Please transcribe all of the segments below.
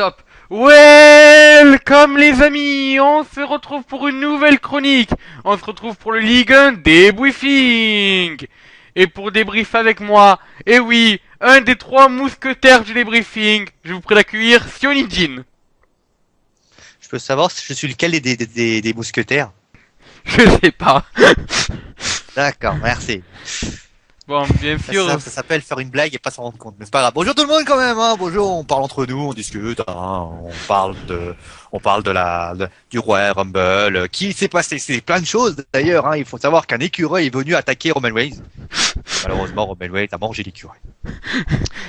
Top. Welcome les amis, on se retrouve pour une nouvelle chronique. On se retrouve pour le Ligue 1 débriefing. Et pour débrief avec moi, et oui, un des trois mousquetaires du débriefing, je vous prie d'accueillir Sionijin. Je peux savoir si je suis lequel des mousquetaires? Je sais pas. D'accord, merci. Bon, bien sûr. Ça s'appelle faire une blague et pas s'en rendre compte, mais c'est pas grave. Bonjour tout le monde quand même, hein. Bonjour, on parle entre nous, on discute, hein. Du roi Rumble, qui s'est passé, c'est plein de choses d'ailleurs, hein. Il faut savoir qu'un écureuil est venu attaquer Roman Reigns. Malheureusement, Roman Reigns a mangé l'écureuil.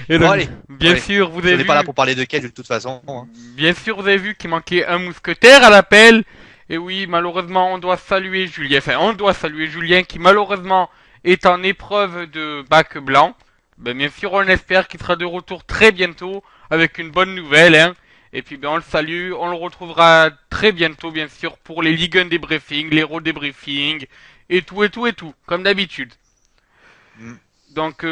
Et Bon donc, allez, bien allez. sûr, vous On avez n'est vu. pas là pour parler de quel de toute façon, hein. Bien sûr, vous avez vu qu'il manquait un mousquetaire à l'appel. Et oui, malheureusement, on doit saluer Julien qui malheureusement est en épreuve de bac blanc. Ben, bien sûr, on espère qu'il sera de retour très bientôt avec une bonne nouvelle, hein. Et puis, ben, on le salue, on le retrouvera très bientôt, bien sûr, pour les Ligue 1 débriefing, les Raw débriefing, et tout, et tout, et tout, comme d'habitude. Mm. Donc,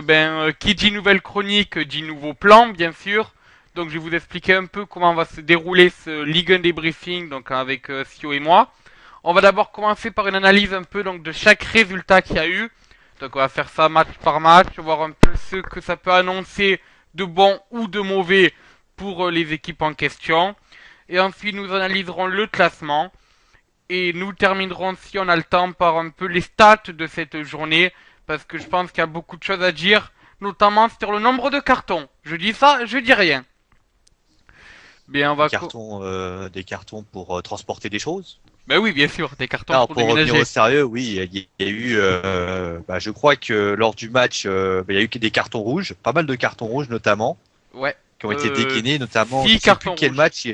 qui dit nouvelle chronique dit nouveau plan, bien sûr. Donc, je vais vous expliquer un peu comment va se dérouler ce Ligue 1 débriefing, donc avec Sio et moi. On va d'abord commencer par une analyse un peu donc de chaque résultat qu'il y a eu. Donc, on va faire ça match par match, voir un peu ce que ça peut annoncer de bon ou de mauvais pour les équipes en question. Et ensuite, nous analyserons le classement. Et nous terminerons, si on a le temps, par un peu les stats de cette journée, parce que je pense qu'il y a beaucoup de choses à dire, notamment sur le nombre de cartons. Je dis ça, je dis rien. Bien, on va... Des cartons pour transporter des choses. Ben oui, bien sûr, des cartons Alors, pour pour revenir déménager. au sérieux, oui, il y a eu, je crois que lors du match, il y a eu des cartons rouges, pas mal de cartons rouges notamment, Ouais. qui ont été dégainés, notamment, je 6 sais plus cartons quel rouges. match.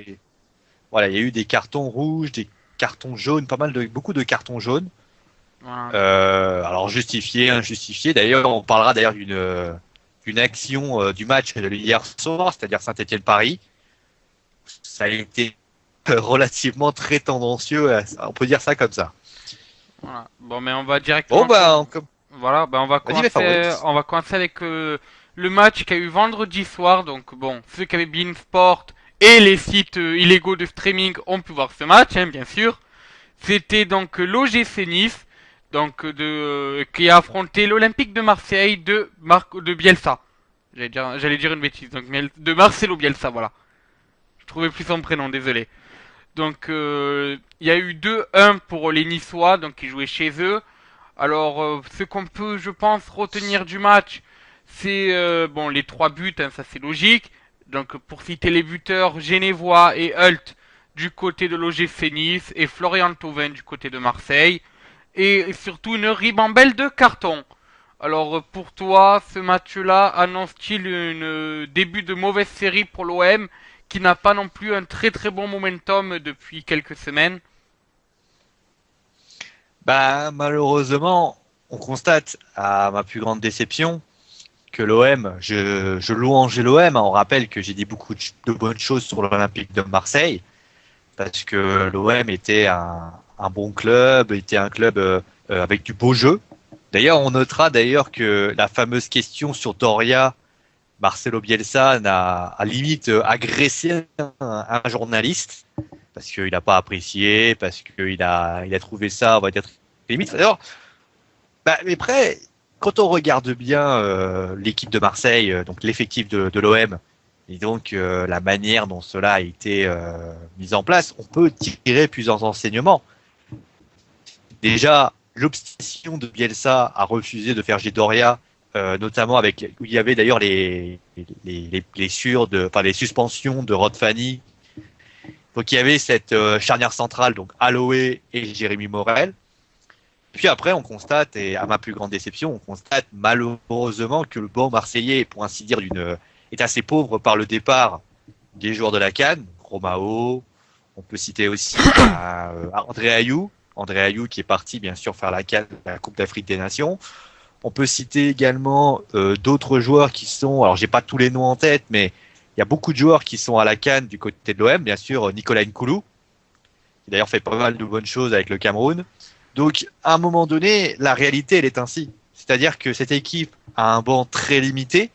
Voilà, il y a eu des cartons rouges, des cartons jaunes, beaucoup de cartons jaunes. Voilà. Alors justifié, injustifié. D'ailleurs, on parlera d'ailleurs d'une action du match de hier soir, c'est-à-dire Saint-Étienne-Paris. Ça a été relativement très tendancieux, on peut dire ça comme ça. Voilà. Bon, mais on va Bon, directement... Voilà, ben vas-y, mes favoris. on va commencer avec le match qu'il y a eu vendredi soir. Donc bon, ceux qui avaient Beansport et les sites illégaux de streaming ont pu voir ce match, hein, bien sûr. C'était donc l'OGC Nice, donc qui a affronté l'Olympique de Marseille de Bielsa. J'allais dire une bêtise, donc de Marcelo Bielsa, voilà. Je trouvais plus son prénom, désolé. Donc il y a eu 2-1 pour les Niçois, donc qui jouaient chez eux. Alors, ce qu'on peut, je pense, retenir du match, c'est bon les trois buts, hein, ça c'est logique. Donc, pour citer les buteurs, Genevois et Hult du côté de l'OGC Nice et Florian Thauvin du côté de Marseille. Et surtout une ribambelle de cartons. Alors, pour toi, ce match-là annonce-t-il une début de mauvaise série pour l'OM qui n'a pas non plus un très très bon momentum depuis quelques semaines? Bah, malheureusement, on constate, à ma plus grande déception, que l'OM, je louangeais l'OM, hein. On rappelle que j'ai dit beaucoup de bonnes choses sur l'Olympique de Marseille, parce que l'OM était un bon club, était un club avec du beau jeu. D'ailleurs, on notera d'ailleurs que la fameuse question sur Doria, Marcelo Bielsa a limite agressé un journaliste parce qu'il n'a pas apprécié, parce il a trouvé ça, on va dire, limite. Alors, mais après, quand on regarde bien l'équipe de Marseille, donc l'effectif de l'OM, et donc la manière dont cela a été mis en place, on peut tirer plusieurs enseignements. Déjà, l'obsession de Bielsa à refuser de faire Doria, notamment où il y avait d'ailleurs les blessures les suspensions de Rod Fanny. Donc il y avait cette charnière centrale, donc Aloé et Jérémy Morel. Puis après, on constate, et à ma plus grande déception, on constate malheureusement que le banc marseillais, pour ainsi dire, est assez pauvre par le départ des joueurs de la CAN, Romao, on peut citer aussi André Ayou, qui est parti bien sûr faire la CAN, la Coupe d'Afrique des Nations. On peut citer également d'autres joueurs qui sont, alors j'ai pas tous les noms en tête, mais il y a beaucoup de joueurs qui sont à la CAN du côté de l'OM, bien sûr Nicolas Nkoulou, qui d'ailleurs fait pas mal de bonnes choses avec le Cameroun. Donc, à un moment donné, la réalité, elle est ainsi. C'est-à-dire que cette équipe a un banc très limité,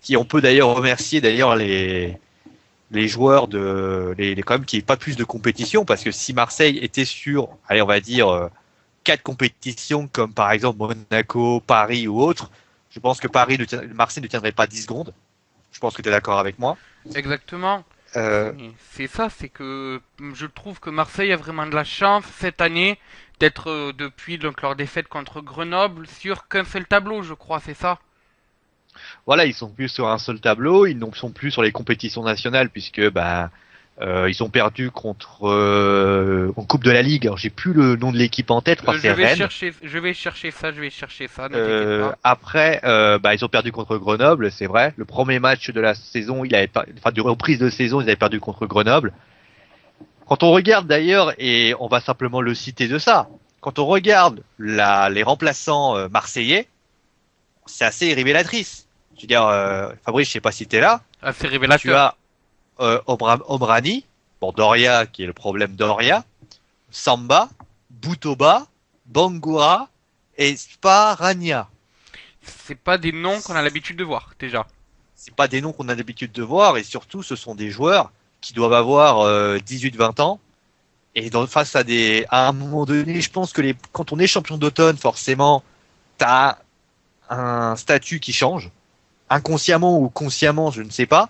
qui on peut d'ailleurs remercier d'ailleurs les joueurs quand même qu'il n'y ait pas plus de compétition, parce que si Marseille était sur, allez, on va dire, 4 compétitions, comme par exemple Monaco, Paris ou autre, je pense que Marseille ne tiendrait pas 10 secondes. Je pense que tu es d'accord avec moi. Exactement. Euh, C'est ça, c'est que je trouve que Marseille a vraiment de la chance cette année d'être depuis donc leur défaite contre Grenoble sur qu'un seul tableau, je crois, c'est ça. voilà, ils sont plus sur un seul tableau, ils ne sont plus sur les compétitions nationales, puisque ils ont perdu contre en Coupe de la Ligue. Alors j'ai plus le nom de l'équipe en tête, je crois que c'est Rennes. Je vais chercher ça, ne t'inquiète pas. Après, ils ont perdu contre Grenoble, c'est vrai. Le premier match de la saison, de reprise de saison, ils avaient perdu contre Grenoble. Quand on regarde d'ailleurs, et on va simplement le citer de ça, quand on regarde les remplaçants marseillais, c'est assez révélatrice. Je veux dire, Fabrice, je sais pas si t'es là. Ah, c'est Tu révélateur. as Omrani, bon Doria qui est le problème Doria, Samba, Boutoba, Bangura et Sparagna. C'est pas des noms qu'on a l'habitude de voir, déjà. C'est pas des noms qu'on a l'habitude de voir, et surtout ce sont des joueurs qui doivent avoir 18-20 ans. Et face à un moment donné, je pense que quand on est champion d'automne, forcément, t'as un statut qui change, inconsciemment ou consciemment, je ne sais pas.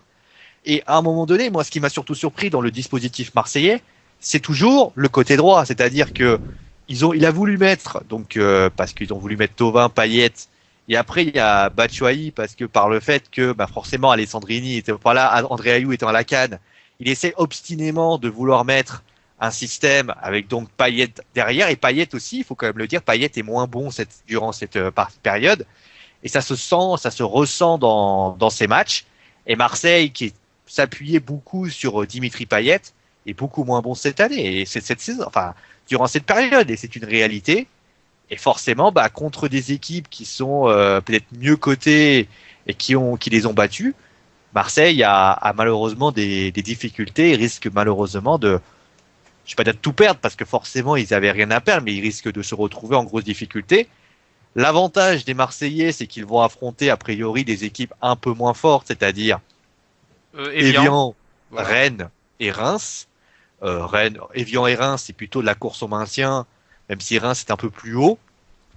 Et à un moment donné, moi, ce qui m'a surtout surpris dans le dispositif marseillais, c'est toujours le côté droit, c'est-à-dire que il a voulu mettre, donc parce qu'ils ont voulu mettre Thauvin, Payet, et après il y a Batshuayi parce que par le fait que forcément Alessandrini était pas là, André Ayew étant à la CAN, il essaie obstinément de vouloir mettre un système avec donc Payet derrière, et Payet aussi, il faut quand même le dire, Payet est moins bon durant cette période, et ça se sent, ça se ressent dans ces matchs. Et Marseille, qui s'appuyait beaucoup sur Dimitri Payet, est beaucoup moins bon cette année, et c'est cette saison, durant cette période, et c'est une réalité. Et forcément, contre des équipes qui sont peut-être mieux cotées et qui les ont battus, Marseille a malheureusement des difficultés et risque malheureusement je vais pas dire de tout perdre parce que forcément ils avaient rien à perdre, mais ils risquent de se retrouver en grosse difficulté. L'avantage des Marseillais, c'est qu'ils vont affronter a priori des équipes un peu moins fortes, c'est-à-dire Evian. Evian, Voilà. Rennes et Reims. Evian et Reims, c'est plutôt de la course au maintien, même si Reims est un peu plus haut.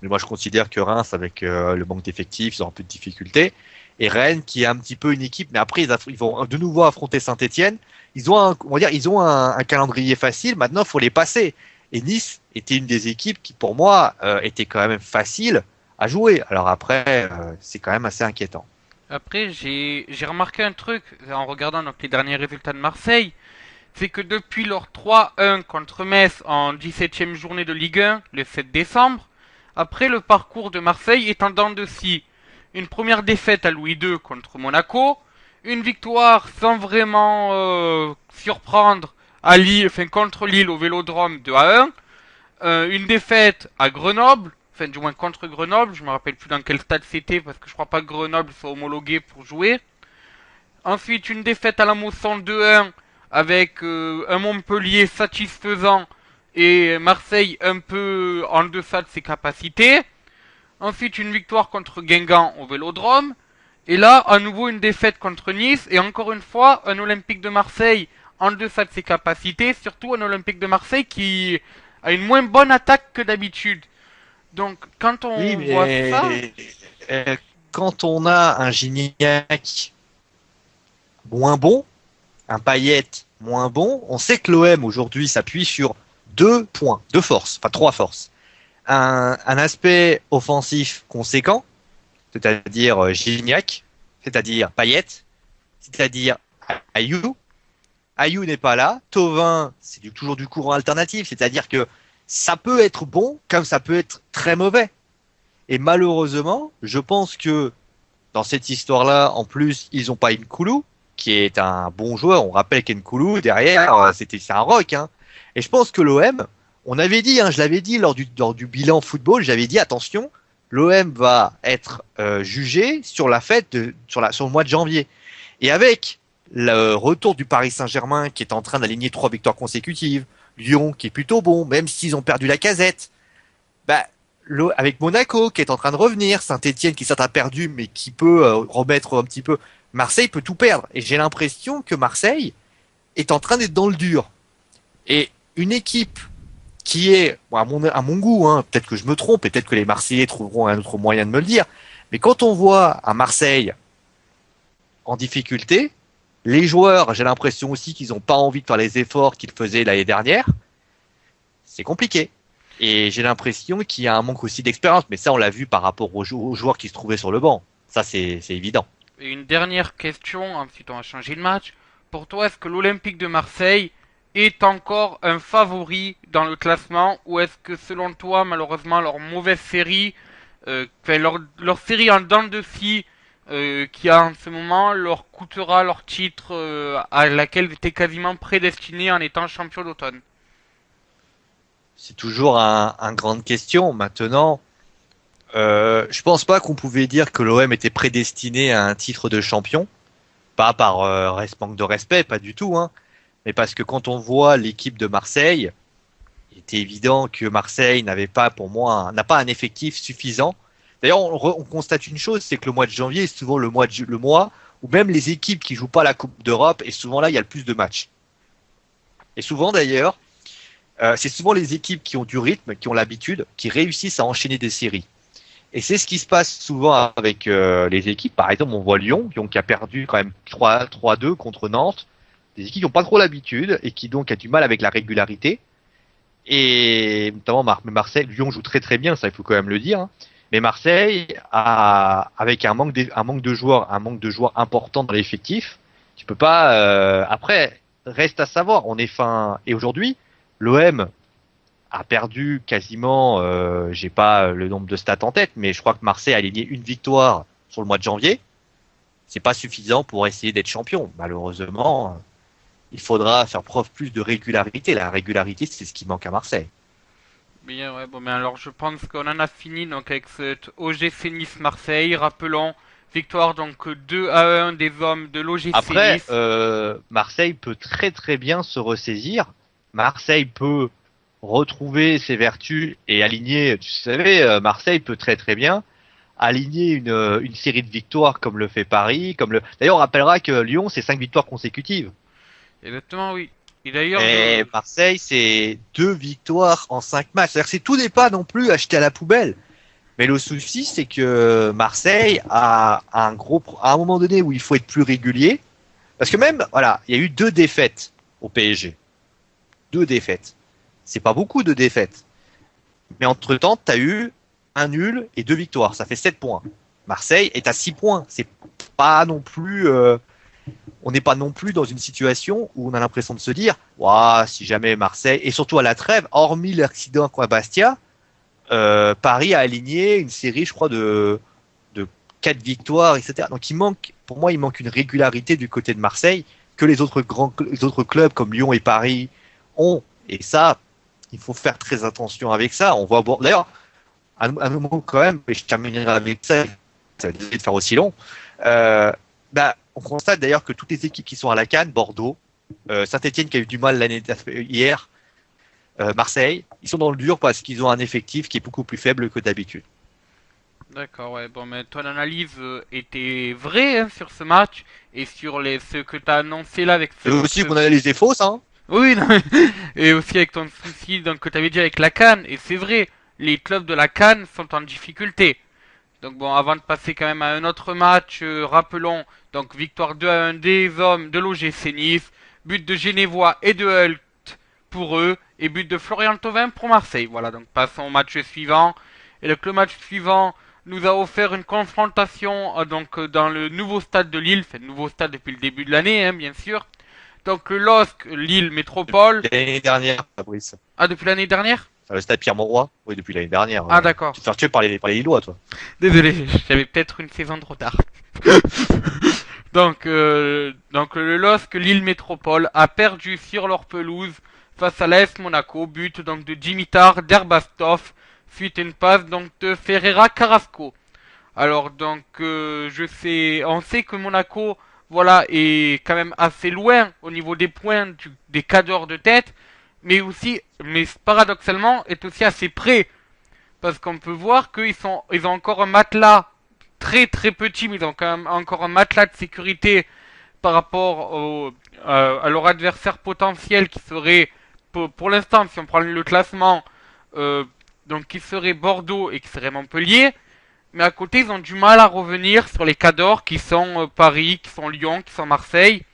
Mais moi, je considère que Reims, avec le manque d'effectifs, ils ont un peu de difficultés. Et Rennes, qui est un petit peu une équipe, mais après, ils vont de nouveau affronter Saint-Etienne. Ils ont un calendrier facile. Maintenant, il faut les passer. Et Nice était une des équipes qui, pour moi, était quand même facile à jouer. Alors après, c'est quand même assez inquiétant. Après, j'ai remarqué un truc en regardant donc les derniers résultats de Marseille, c'est que depuis leur 3-1 contre Metz en 17e journée de Ligue 1, le 7 décembre, après le parcours de Marseille est en dents de scie. Une première défaite à Louis II contre Monaco, une victoire sans vraiment surprendre à Lille, contre Lille au Vélodrome 2-1, une défaite à Grenoble, enfin du moins contre Grenoble, je me rappelle plus dans quel stade c'était parce que je crois pas que Grenoble soit homologué pour jouer. Ensuite une défaite à la Mosson 2-1 avec un Montpellier satisfaisant et Marseille un peu en deçà de ses capacités. Ensuite une victoire contre Guingamp au Vélodrome. Et là, à nouveau une défaite contre Nice et encore une fois un Olympique de Marseille en deçà de ses capacités, surtout un Olympique de Marseille qui a une moins bonne attaque que d'habitude. Donc quand Oui, on voit ça, mais quand on a un Gignac moins bon, un Payet moins bon, on sait que l'OM aujourd'hui s'appuie sur 2 points, 2 forces, enfin 3 forces. Un aspect offensif conséquent, c'est-à-dire Gignac, c'est-à-dire Payet, c'est-à-dire Ayew. Ayew n'est pas là. Thauvin, c'est toujours du courant alternatif, c'est-à-dire que ça peut être bon comme ça peut être très mauvais. Et malheureusement, je pense que dans cette histoire-là, en plus, ils ont pas Nkoulou, qui est un bon joueur. On rappelle qu'Nkoulou, derrière, c'est un rock. Hein. Et je pense que l'OM, on avait dit, je l'avais dit lors du bilan football, j'avais dit attention, l'OM va être jugé sur sur le mois de janvier. Et avec le retour du Paris Saint-Germain qui est en train d'aligner 3 victoires consécutives, Lyon qui est plutôt bon, même s'ils ont perdu la casette, avec Monaco qui est en train de revenir, Saint-Etienne qui s'est perdu mais qui peut remettre un petit peu, Marseille peut tout perdre. Et j'ai l'impression que Marseille est en train d'être dans le dur. Et une équipe qui est, bon, à mon goût, hein, peut-être que je me trompe, et peut-être que les Marseillais trouveront un autre moyen de me le dire, mais quand on voit à Marseille en difficulté, les joueurs, j'ai l'impression aussi qu'ils n'ont pas envie de faire les efforts qu'ils faisaient l'année dernière, c'est compliqué. Et j'ai l'impression qu'il y a un manque aussi d'expérience, mais ça on l'a vu par rapport aux joueurs qui se trouvaient sur le banc. Ça c'est évident. Et une dernière question, ensuite on va changer de match. Pour toi, est-ce que l'Olympique de Marseille est encore un favori dans le classement ou est-ce que selon toi, malheureusement, leur mauvaise série, leur série en dents de scie qui a en ce moment leur coûtera leur titre à laquelle ils étaient quasiment prédestinés en étant champion d'automne? C'est toujours un grande question. Maintenant, je pense pas qu'on pouvait dire que l'OM était prédestiné à un titre de champion. Pas par manque de respect, pas du tout, hein. Mais parce que quand on voit l'équipe de Marseille, il était évident que Marseille n'avait pas, pour moi, n'a pas un effectif suffisant. D'ailleurs, on constate une chose, c'est que le mois de janvier est souvent le mois où même les équipes qui jouent pas la Coupe d'Europe, et souvent là, il y a le plus de matchs. Et souvent d'ailleurs, c'est souvent les équipes qui ont du rythme, qui ont l'habitude, qui réussissent à enchaîner des séries. Et c'est ce qui se passe souvent avec les équipes. Par exemple, on voit Lyon qui a perdu quand même 3-2 contre Nantes. Des équipes qui n'ont pas trop l'habitude et qui donc a du mal avec la régularité. Et notamment Marseille, Lyon joue très très bien, ça il faut quand même le dire. Hein. Mais Marseille a, avec un manque de joueurs important dans l'effectif, tu peux pas. Après, reste à savoir. On est fin et aujourd'hui, l'OM a perdu quasiment, j'ai pas le nombre de stats en tête, mais je crois que Marseille a aligné une victoire sur le mois de janvier. C'est pas suffisant pour essayer d'être champion. Malheureusement, il faudra faire preuve plus de régularité. La régularité, c'est ce qui manque à Marseille. Bien, ouais, bon, mais alors je pense qu'on en a fini donc avec cette OGC Nice Marseille. Rappelons, victoire donc 2-1 des hommes de l'OGC Après, Nice. Marseille peut très très bien se ressaisir. Marseille peut retrouver ses vertus et aligner. Tu savais, Marseille peut très très bien aligner une série de victoires comme le fait Paris. D'ailleurs, on rappellera que Lyon, c'est 5 victoires consécutives. Exactement, oui. Et d'ailleurs, Et Marseille, c'est 2 victoires en 5 matchs. C'est-à-dire que tout n'est pas non plus acheté à la poubelle. Mais le souci, c'est que Marseille a à un moment donné où il faut être plus régulier. Parce que même, voilà, il y a eu 2 défaites au PSG. 2 défaites. C'est pas beaucoup de défaites. Mais entre-temps, tu as eu un nul et 2 victoires. Ça fait 7 points. Marseille est à 6 points. C'est pas non plus, on n'est pas non plus dans une situation où on a l'impression de se dire, waouh, si jamais Marseille, et surtout à la trêve, hormis l'accident à Bastia, Paris a aligné une série, je crois, de 4 victoires, etc. Donc pour moi, il manque une régularité du côté de Marseille que les autres clubs comme Lyon et Paris ont. Et ça, il faut faire très attention avec ça. On voit, d'ailleurs, un moment quand même, et je terminerai avec ça, ça va désolé de faire aussi long. On constate d'ailleurs que toutes les équipes qui sont à la CAN, Bordeaux, Saint-Etienne qui a eu du mal hier, Marseille, ils sont dans le dur parce qu'ils ont un effectif qui est beaucoup plus faible que d'habitude. d'accord, ouais, bon, mais ton analyse était vraie hein, sur ce match et sur ce que t'as annoncé là avec Et aussi, mon analyse est fausse, hein. Oui, non, et aussi avec ton souci donc, que t'avais dit avec la CAN, et c'est vrai, les clubs de la CAN sont en difficulté. Donc bon, avant de passer quand même à un autre match, rappelons, donc victoire 2-1 des hommes de l'OGC Nice, but de Genevois et de Hult pour eux, et but de Florian Thauvin pour Marseille. Voilà, donc passons au match suivant. Et donc le match suivant nous a offert une confrontation dans le nouveau stade de Lille, enfin nouveau stade depuis le début de l'année, hein, bien sûr. Donc le LOSC Lille Métropole. L'année dernière, Fabrice. Ah, depuis l'année dernière? Enfin, le stade Pierre-Mauroy. Oui, depuis l'année dernière. Ah, d'accord. Tu te fais tuer par les Lillois, toi. Désolé, j'avais peut-être une saison de retard. donc le LOSC Lille Métropole a perdu sur leur pelouse face à l'AS Monaco, but donc de Dimitar Derbastov, suite à une passe donc de Ferreira Carrasco. Alors donc on sait que Monaco voilà est quand même assez loin au niveau des points des cadres de tête, mais paradoxalement est aussi assez près parce qu'on peut voir qu'ils ont encore un matelas très très petit, mais ils ont quand même encore un matelas de sécurité par rapport à leur adversaire potentiel qui serait, pour l'instant, si on prend le classement, donc qui serait Bordeaux et qui serait Montpellier. Mais à côté, ils ont du mal à revenir sur les cadors qui sont Paris, qui sont Lyon, qui sont Marseille.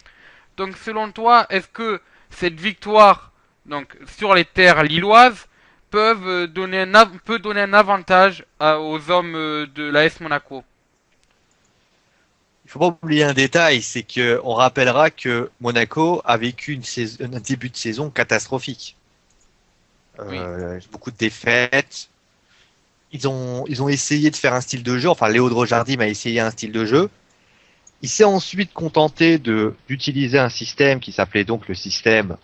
Donc selon toi, est-ce que cette victoire donc sur les terres lilloises peut donner un avantage aux hommes de l'AS Monaco? Il faut pas oublier un détail, c'est que on rappellera que Monaco a vécu un début de saison catastrophique. Oui. Beaucoup de défaites. Ils ont essayé de faire un style de jeu. Enfin, Léo Drojardim a essayé un style de jeu. Il s'est ensuite contenté d'utiliser un système qui s'appelait donc le système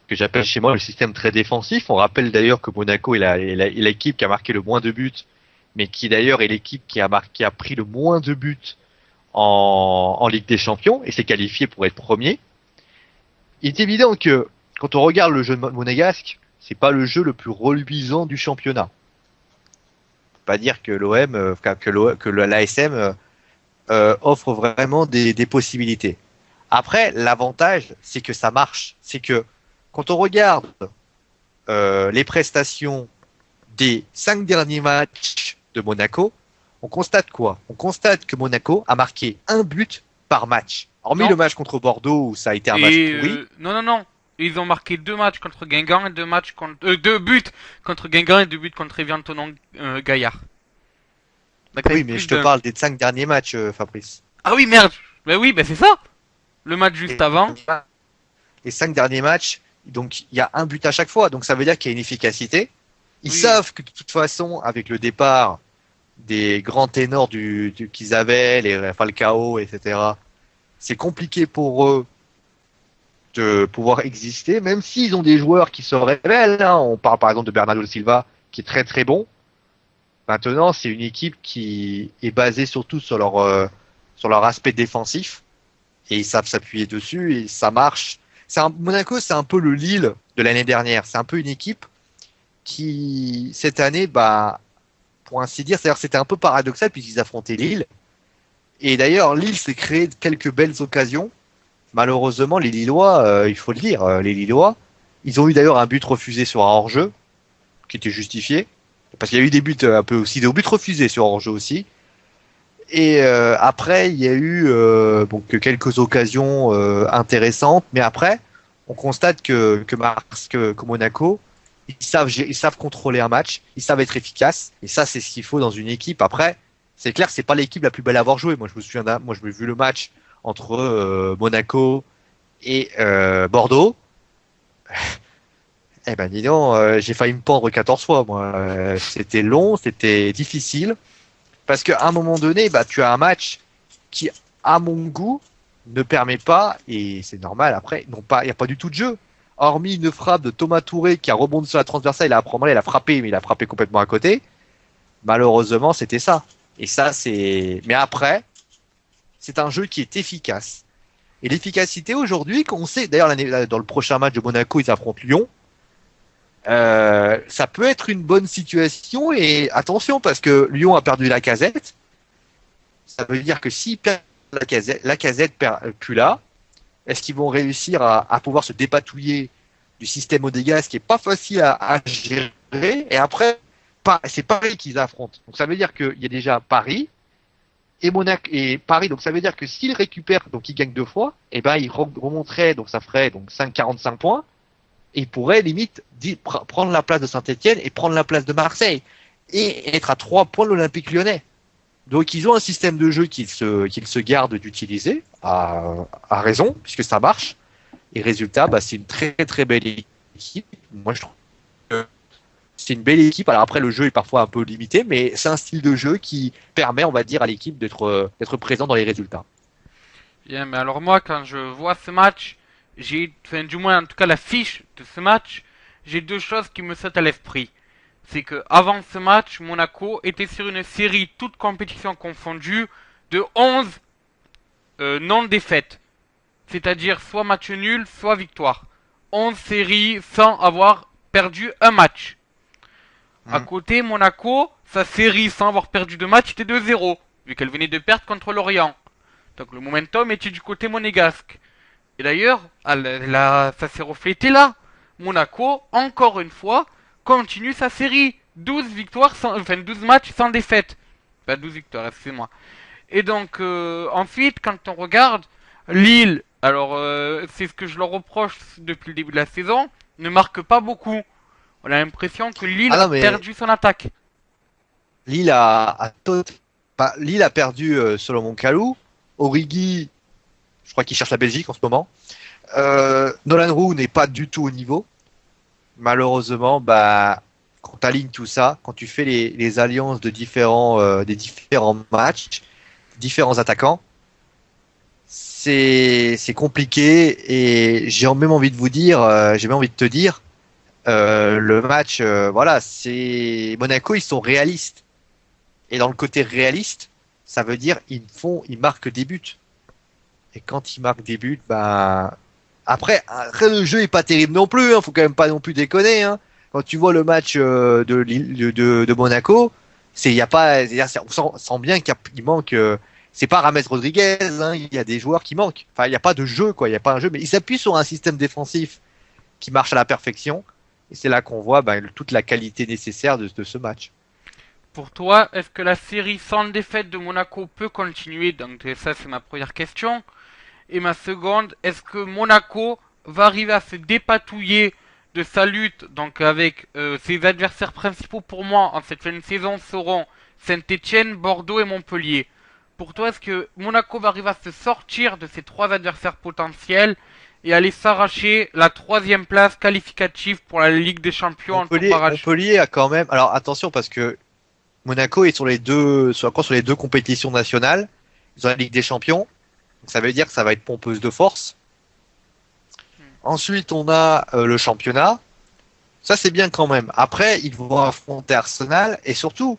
que j'appelle chez moi le système très défensif. On rappelle d'ailleurs que Monaco est l'équipe qui a marqué le moins de buts, mais qui d'ailleurs est l'équipe qui a pris le moins de buts en Ligue des Champions et s'est qualifié pour être premier. Il est évident que quand on regarde le jeu monégasque, c'est pas le jeu le plus reluisant du championnat. On peut pas dire que l'ASM offre vraiment des possibilités. Après, l'avantage, c'est que ça marche. C'est que quand on regarde les prestations des 5 derniers matchs de Monaco, on constate quoi? On constate que Monaco a marqué un but par match. Hormis Non. le match contre Bordeaux où ça a été un match pourri. Non. Ils ont marqué 2 matchs contre Guingamp et 2 buts contre Guingamp et 2 buts contre Evian Tonon Gaillard. Donc, Oui, mais je te parle des 5 derniers matchs, Fabrice. Ah oui, merde. Ben oui, ben c'est ça. Le match juste avant. Les 5 derniers matchs, donc il y a un but à chaque fois. Donc ça veut dire qu'il y a une efficacité. Ils Oui. savent que de toute façon, avec le départ des grands ténors qu'ils avaient, les Falcao, etc., c'est compliqué pour eux de pouvoir exister, même s'ils ont des joueurs qui se révèlent. Hein. On parle par exemple de Bernardo Silva, qui est très très bon. Maintenant, c'est une équipe qui est basée surtout sur leur aspect défensif. Et ils savent s'appuyer dessus et ça marche. Monaco, c'est un peu le Lille de l'année dernière. C'est un peu une équipe qui, cette année, pour ainsi dire, c'est-à-dire c'était un peu paradoxal puisqu'ils affrontaient Lille. Et d'ailleurs, Lille s'est créé quelques belles occasions. Malheureusement, les Lillois, il faut le dire, les Lillois, ils ont eu d'ailleurs un but refusé sur un hors-jeu, qui était justifié. Parce qu'il y a eu des buts un peu aussi, des buts refusés sur hors-jeu aussi. Et après, il y a eu quelques occasions intéressantes, mais après, on constate que Monaco, ils savent contrôler un match, ils savent être efficaces, et ça, c'est ce qu'il faut dans une équipe. Après, c'est clair, c'est pas l'équipe la plus belle à avoir joué. Moi, je me suis vu le match entre Monaco et Bordeaux. Eh ben, dis donc, j'ai failli me pendre 14 fois, moi. C'était long, c'était difficile. Parce qu'à un moment donné, tu as un match qui, à mon goût, ne permet pas, et c'est normal après, il n'y a pas du tout de jeu. Hormis une frappe de Thomas Touré qui a rebondi sur la transversale, il a frappé, mais il a frappé complètement à côté. Malheureusement, c'était ça. Et ça, mais après, c'est un jeu qui est efficace. Et l'efficacité aujourd'hui, qu'on sait, d'ailleurs, dans le prochain match de Monaco, ils affrontent Lyon. Ça peut être une bonne situation et attention parce que Lyon a perdu Lacazette. Ça veut dire que s'ils perdent Lacazette plus là, est-ce qu'ils vont réussir à pouvoir se dépatouiller du système monégasque qui est pas facile à gérer? Et après, c'est Paris qu'ils affrontent. Donc ça veut dire qu'il y a déjà Paris et Monaco et Paris. Donc ça veut dire que s'ils récupèrent, donc ils gagnent 2 fois, et ils remonteraient, donc ça ferait donc 45 points. Et ils pourraient limite prendre la place de Saint-Etienne et prendre la place de Marseille et être à 3 points de l'Olympique Lyonnais. Donc ils ont un système de jeu qu'ils se gardent d'utiliser à raison puisque ça marche. Et résultat, c'est une très très belle équipe. Moi je trouve que c'est une belle équipe. Alors après le jeu est parfois un peu limité, mais c'est un style de jeu qui permet, on va dire, à l'équipe d'être présent dans les résultats. Bien, mais alors moi, quand je vois ce match, du moins en tout cas la fiche de ce match, j'ai 2 choses qui me sautent à l'esprit. C'est que avant ce match, Monaco était sur une série toute compétition confondue de 11 non-défaites. C'est-à-dire soit match nul, soit victoire. 11 séries sans avoir perdu un match. À côté, Monaco, sa série sans avoir perdu de match était de 0, vu qu'elle venait de perdre contre Lorient. Donc le momentum était du côté monégasque. Et d'ailleurs, ça s'est reflété là. Monaco, encore une fois, continue sa série. 12 victoires, enfin 12 matchs sans défaite. Pas 12 victoires, excusez-moi. Et donc, ensuite, quand on regarde, Lille, alors c'est ce que je leur reproche depuis le début de la saison, ne marque pas beaucoup. On a l'impression que Lille Ah a non, mais perdu son attaque. Lille Lille a perdu Solomon Kalou. Origi, je crois qu'il cherche la Belgique en ce moment. Nolan Roux n'est pas du tout au niveau. Malheureusement, bah, quand tu alignes tout ça, quand tu fais les alliances des différents matchs, différents attaquants, c'est compliqué et j'ai même envie de vous dire, j'ai même envie de te dire, le match, voilà, c'est Monaco, ils sont réalistes. Et dans le côté réaliste, ça veut dire ils marquent des buts. Et quand ils marquent des buts, bah après le jeu est pas terrible non plus. Faut quand même pas non plus déconner. Hein. Quand tu vois le match de Monaco, c'est y a pas, on sent bien qu'il manque. C'est pas Rames Rodriguez. Hein, il y a des joueurs qui manquent. Enfin, il n'y a pas de jeu quoi. Il y a pas un jeu, mais ils s'appuient sur un système défensif qui marche à la perfection. Et c'est là qu'on voit toute la qualité nécessaire de ce match. Pour toi, est-ce que la série sans défaite de Monaco peut continuer? Donc ça, c'est ma première question. Et ma seconde, est-ce que Monaco va arriver à se dépatouiller de sa lutte, donc avec ses adversaires principaux pour moi en cette fin de saison seront Saint-Étienne, Bordeaux et Montpellier. Pour toi, est-ce que Monaco va arriver à se sortir de ces trois adversaires potentiels et aller s'arracher la troisième place qualificative pour la Ligue des Champions en tour barrage? Montpellier a quand même. Alors attention parce que Monaco est encore sur les deux compétitions nationales. Ils ont la Ligue des Champions. Donc ça veut dire que ça va être pompeuse de force. Ensuite, on a le championnat. Ça, c'est bien quand même. Après, ils vont affronter Arsenal. Et surtout,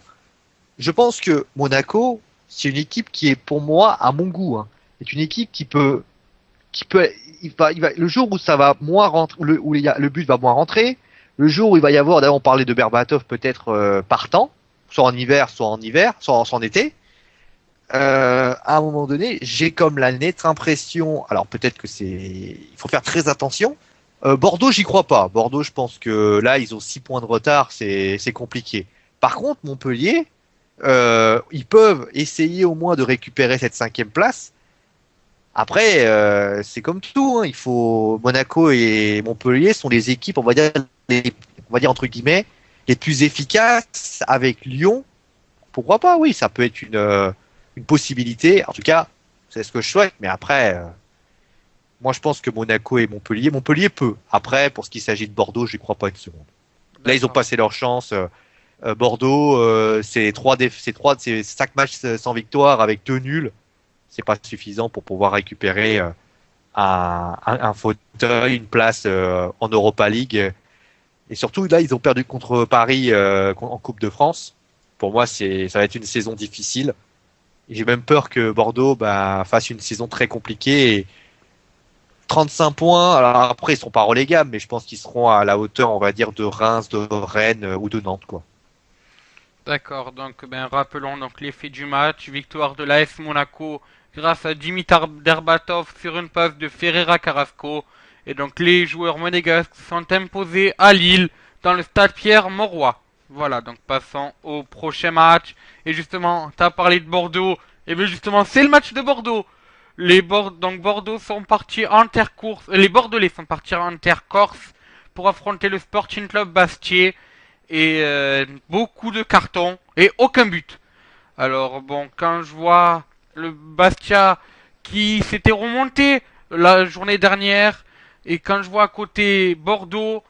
je pense que Monaco, c'est une équipe qui est, pour moi, à mon goût, hein, c'est une équipe le jour où ça va moins rentrer, où le but va moins rentrer, le jour où il va y avoir, d'ailleurs, on parlait de Berbatov peut-être partant, soit en hiver, soit en été. À un moment donné, j'ai comme la nette impression, alors peut-être que il faut faire très attention. Bordeaux, j'y crois pas. Bordeaux, je pense que là, ils ont 6 points de retard, c'est compliqué. Par contre, Montpellier, ils peuvent essayer au moins de récupérer cette 5e place. Après, c'est comme tout, hein, Monaco et Montpellier sont les équipes, on va dire entre guillemets, les plus efficaces avec Lyon. Pourquoi pas? Oui, ça peut être une possibilité. En tout cas, c'est ce que je souhaite. Mais après, moi, je pense que Monaco et Montpellier peut. Après, pour ce qui s'agit de Bordeaux, je n'y crois pas une seconde. Là, ils ont passé leur chance. Bordeaux, c'est 5 matchs sans victoire avec 2 nuls. C'est pas suffisant pour pouvoir récupérer un fauteuil, une place en Europa League. Et surtout, là, ils ont perdu contre Paris en Coupe de France. Pour moi, ça va être une saison difficile. J'ai même peur que Bordeaux fasse une saison très compliquée. Et 35 points, alors après ils seront pas relégables, mais je pense qu'ils seront à la hauteur, on va dire, de Reims, de Rennes ou de Nantes, quoi. D'accord, donc rappelons donc les faits du match. Victoire de l'AS Monaco grâce à Dimitar Berbatov sur une passe de Ferreira Carrasco. Et donc les joueurs monégasques sont imposés à Lille dans le stade Pierre-Mauroy. Voilà, donc passons au prochain match. Et justement, tu as parlé de Bordeaux. Et bien justement, c'est le match de Bordeaux. Donc Bordeaux sont partis en intercourse. Les Bordelais sont partis en intercorse pour affronter le Sporting Club Bastier. Et beaucoup de cartons et aucun but. Alors bon, quand je vois le Bastia qui s'était remonté la journée dernière et quand je vois à côté Bordeaux,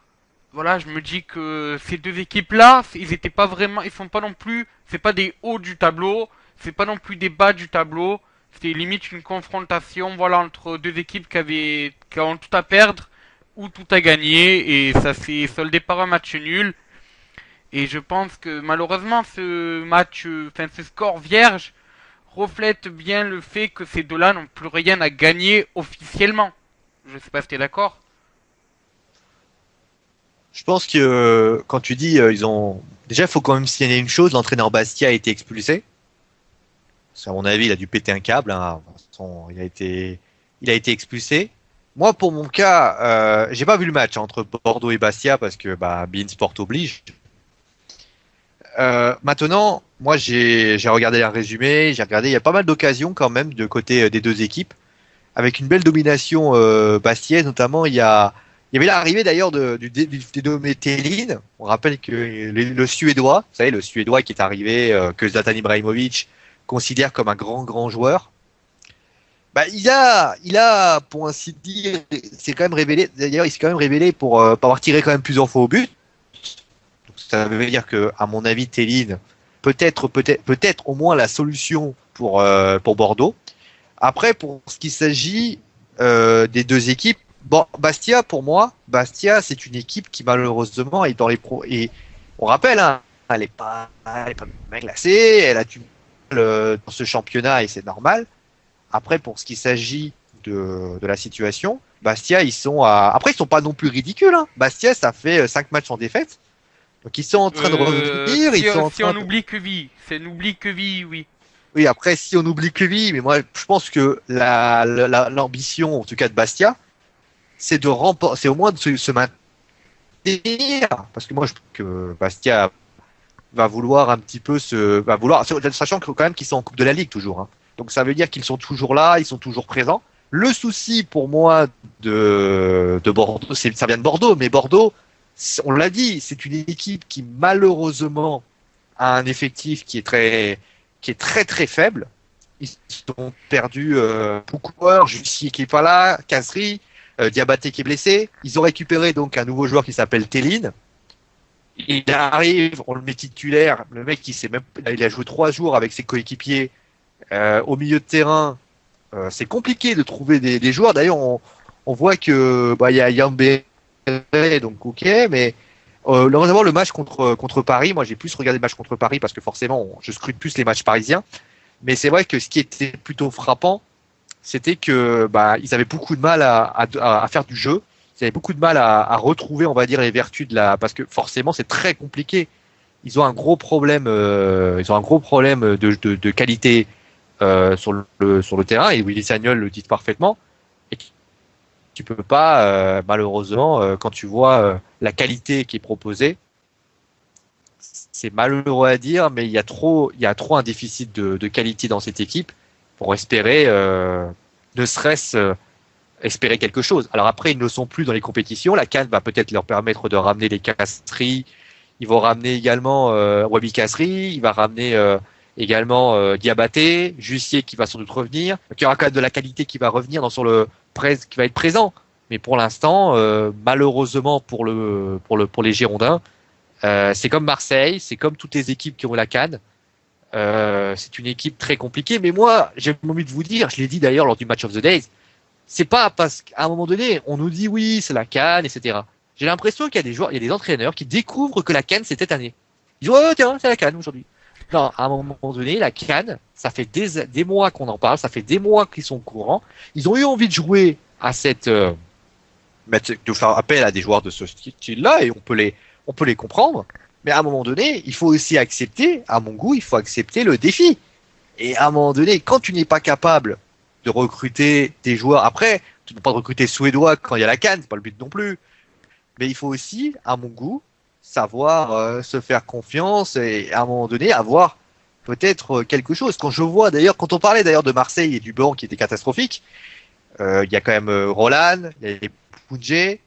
voilà, je me dis que ces deux équipes-là, ils étaient pas vraiment, ils sont pas non plus, c'est pas des hauts du tableau, c'est pas non plus des bas du tableau, c'est limite une confrontation, voilà, entre deux équipes qui ont tout à perdre ou tout à gagner et ça s'est soldé par un match nul. Et je pense que malheureusement ce match, enfin ce score vierge reflète bien le fait que ces deux-là n'ont plus rien à gagner officiellement. Je sais pas si t'es d'accord. Je pense que quand tu dis ils ont déjà, il faut quand même signaler une chose, l'entraîneur Bastia a été expulsé. Parce qu'à mon avis, il a dû péter un câble. Hein. De toute façon, il a été expulsé. Moi, pour mon cas, j'ai pas vu le match entre Bordeaux et Bastia parce que Beansport oblige. Maintenant, moi, j'ai regardé un résumé, j'ai regardé, il y a pas mal d'occasions quand même de côté des deux équipes, avec une belle domination bastiaise, notamment il y avait l'arrivée d'ailleurs du dénommé Thelin. On rappelle que le Suédois, vous savez, le Suédois qui est arrivé, que Zlatan Ibrahimovic considère comme un grand joueur. Il a, pour ainsi dire, c'est quand même révélé. D'ailleurs, il s'est quand même révélé pour avoir tiré quand même plusieurs fois au but. Donc, ça veut dire que, à mon avis, Thelin peut-être au moins la solution pour Bordeaux. Après, pour ce qui s'agit des deux équipes, bon, Bastia, pour moi, c'est une équipe qui malheureusement est dans les pros. Et on rappelle, hein, elle est pas bien classée, elle a du mal dans ce championnat et c'est normal. Après, pour ce qui s'agit de la situation, Bastia, après, ils sont pas non plus ridicules, hein. Bastia, ça fait 5 matchs en défaite. Donc, ils sont en train de revenir, si on oublie Queville, oui. Oui, après, si on oublie Queville, mais moi, je pense que l'ambition, en tout cas de Bastia, c'est c'est au moins de se maintenir, parce que moi, je trouve que Bastia va vouloir un petit peu sachant que quand même qu'ils sont en Coupe de la Ligue toujours, hein. Donc ça veut dire qu'ils sont toujours là, ils sont toujours présents. Le souci pour moi de Bordeaux, ça vient de Bordeaux, mais Bordeaux, on l'a dit, c'est une équipe qui malheureusement a un effectif qui est très faible. Ils ont perdu beaucoup de joueurs, Jussier qui est pas là, Casri, Diabaté qui est blessé. Ils ont récupéré donc un nouveau joueur qui s'appelle Thelin. Il arrive, on le met titulaire. Le mec, il a joué 3 jours avec ses coéquipiers au milieu de terrain. C'est compliqué de trouver des joueurs. D'ailleurs, on voit que il y a Yambé, donc ok, mais notamment le match contre Paris. Moi, j'ai plus regardé le match contre Paris parce que forcément, je scrute plus les matchs parisiens. Mais c'est vrai que ce qui était plutôt frappant, c'était que ils avaient beaucoup de mal à faire du jeu. Ils avaient beaucoup de mal à retrouver, on va dire, les vertus parce que forcément, c'est très compliqué. Ils ont un gros problème. De qualité sur le terrain. Et Willy Sagnol le dit parfaitement. Et tu peux pas, malheureusement, quand tu vois la qualité qui est proposée, c'est malheureux à dire, mais il y a trop un déficit de qualité dans cette équipe pour espérer, ne serait-ce espérer quelque chose. Alors après, ils ne sont plus dans les compétitions. La CAN va peut-être leur permettre de ramener les Casseries. Ils vont ramener également Wabi Casserie. Il va ramener également Diabaté, Jussier qui va sans doute revenir. Donc, il y aura quand même de la qualité qui va revenir qui va être présent. Mais pour l'instant, malheureusement pour les Girondins, c'est comme Marseille, c'est comme toutes les équipes qui ont la CAN. C'est une équipe très compliquée. Mais moi, j'ai envie de vous dire, je l'ai dit d'ailleurs lors du Match of the Days, c'est pas parce qu'à un moment donné, on nous dit oui, c'est la CAN, etc. J'ai l'impression qu'il y a des joueurs, il y a des entraîneurs qui découvrent que la CAN c'est cette année. Ils disent oh tiens, c'est la CAN aujourd'hui. Non, à un moment donné, la CAN, ça fait des mois qu'on en parle, ça fait des mois qu'ils sont au courant. Ils ont eu envie de jouer à de faire appel à des joueurs de ce style-là et on peut les comprendre. Mais à un moment donné, il faut aussi accepter, à mon goût, il faut accepter le défi. Et à un moment donné, quand tu n'es pas capable de recruter des joueurs, après, tu ne peux pas recruter suédois quand il y a la CAN, c'est pas le but non plus. Mais il faut aussi, à mon goût, savoir se faire confiance et à un moment donné avoir peut-être quelque chose. Quand on parlait d'ailleurs de Marseille et du banc qui était catastrophique, il y a quand même Roland, il y a les Poudjé,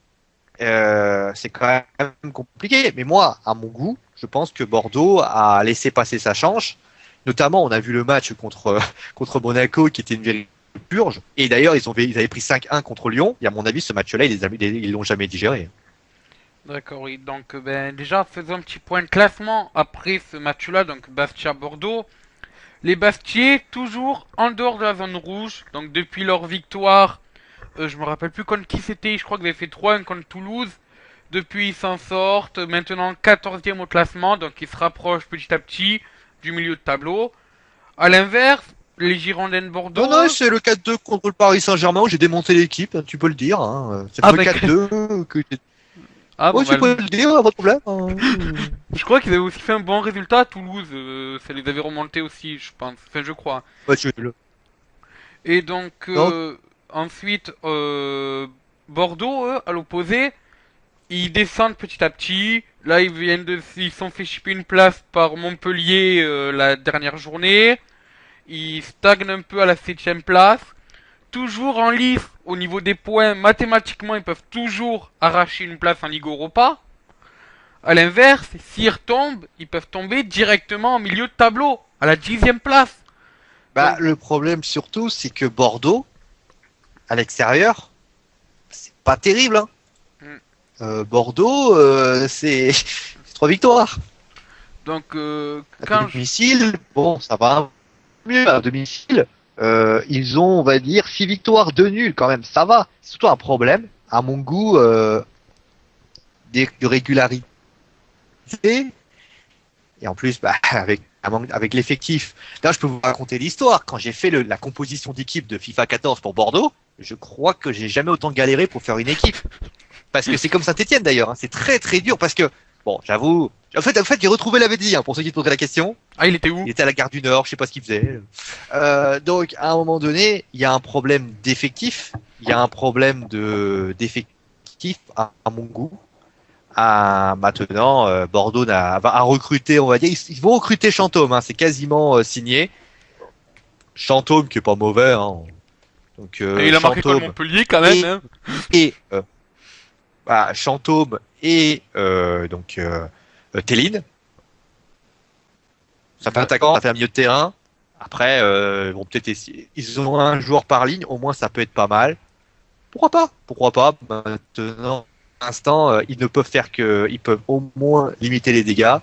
c'est quand même compliqué. Mais moi, à mon goût, je pense que Bordeaux a laissé passer sa chance. Notamment, on a vu le match contre Monaco qui était une véritable purge. Et d'ailleurs, ils avaient pris 5-1 contre Lyon. Et à mon avis, ce match-là, ils l'ont jamais digéré. D'accord, oui. Donc, déjà, faisons un petit point de classement après ce match-là. Donc, Bastia-Bordeaux. Les Bastiais, toujours en dehors de la zone rouge. Donc, depuis leur victoire, je me rappelle plus contre qui c'était. Je crois qu'ils avaient fait 3-1 contre Toulouse. Depuis, ils s'en sortent. Maintenant, 14e au classement. Donc, ils se rapprochent petit à petit du milieu de tableau. À l'inverse, les Girondins de Bordeaux. Non, c'est le 4-2 contre le Paris Saint-Germain où j'ai démonté l'équipe, tu peux le dire. Hein. C'est le 4-2 que Ah, tu peux le dire, pas de problème. Hein. Je crois qu'ils avaient aussi fait un bon résultat à Toulouse. Ça les avait remontés aussi, je pense. Enfin, je crois. Match Et donc, non, ensuite, Bordeaux, eux, à l'opposé, ils descendent petit à petit. Là, ils se sont fait chipper une place par Montpellier la dernière journée. Ils stagnent un peu à la 7e place. Toujours en lice au niveau des points. Mathématiquement, ils peuvent toujours arracher une place en Ligue Europa. À l'inverse, s'ils retombent, ils peuvent tomber directement au milieu de tableau, à la 10e place. bah, Donc, le problème surtout, c'est que Bordeaux, à l'extérieur, c'est pas terrible. Hein. hmm. Bordeaux, c'est 3 victoires. donc À quand je... domicile, bon, ça va un peu mieux. À domicile, ils ont, on va dire, 6 victoires, 2 nuls quand même. Ça va. C'est surtout un problème, à mon goût, de régularité. Et en plus, bah, avec l'effectif. Là, je peux vous raconter l'histoire. Quand j'ai fait la composition d'équipe de FIFA 14 pour Bordeaux, je crois que j'ai jamais autant galéré pour faire une équipe. Parce que c'est comme Saint-Etienne d'ailleurs. Hein. C'est très très dur parce que, bon, j'avoue. En fait, j'ai retrouvé Lavezzi, hein, pour ceux qui se poseraient la question. Ah, il était où? Il était à la gare du Nord, je sais pas ce qu'il faisait. Donc, à un moment donné, il y a un problème d'effectif. Il y a un problème d'effectif à mon goût. Maintenant, Bordeaux a recruté, on va dire, ils vont recruter Chantôme, hein, c'est quasiment signé. Chantôme qui est pas mauvais, hein. Donc Et il a marqué contre Chantôme Montpellier quand même, et, hein. et Chantôme et donc Théline. Ça fait un attaquant, ça fait un milieu de terrain. Après, ils vont peut-être essayer. Ils ont un joueur par ligne, au moins ça peut être pas mal. Pourquoi pas? Pourquoi pas? Maintenant, pour l'instant, ils peuvent au moins limiter les dégâts.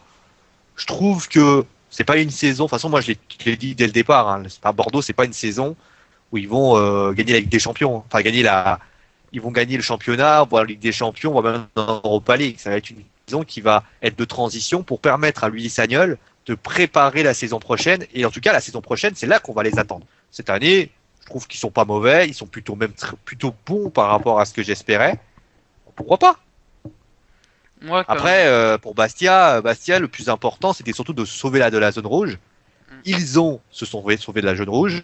Je trouve que c'est pas une saison. De toute façon, moi, je l'ai dit dès le départ. Hein, c'est pas Bordeaux, c'est pas une saison où ils vont gagner la Ligue des Champions. Enfin, ils vont gagner le championnat, voire la Ligue des Champions, voire même dans l'Europa League. Ça va être une saison qui va être de transition pour permettre à Louis Sagnol de préparer la saison prochaine. Et en tout cas, la saison prochaine, c'est là qu'on va les attendre. Cette année, je trouve qu'ils sont pas mauvais, ils sont plutôt bons par rapport à ce que j'espérais. Pourquoi pas? Moi, quand même. Après, pour Bastia, le plus important, c'était surtout de se sauver de la zone rouge. Se sont sauvés de la zone rouge.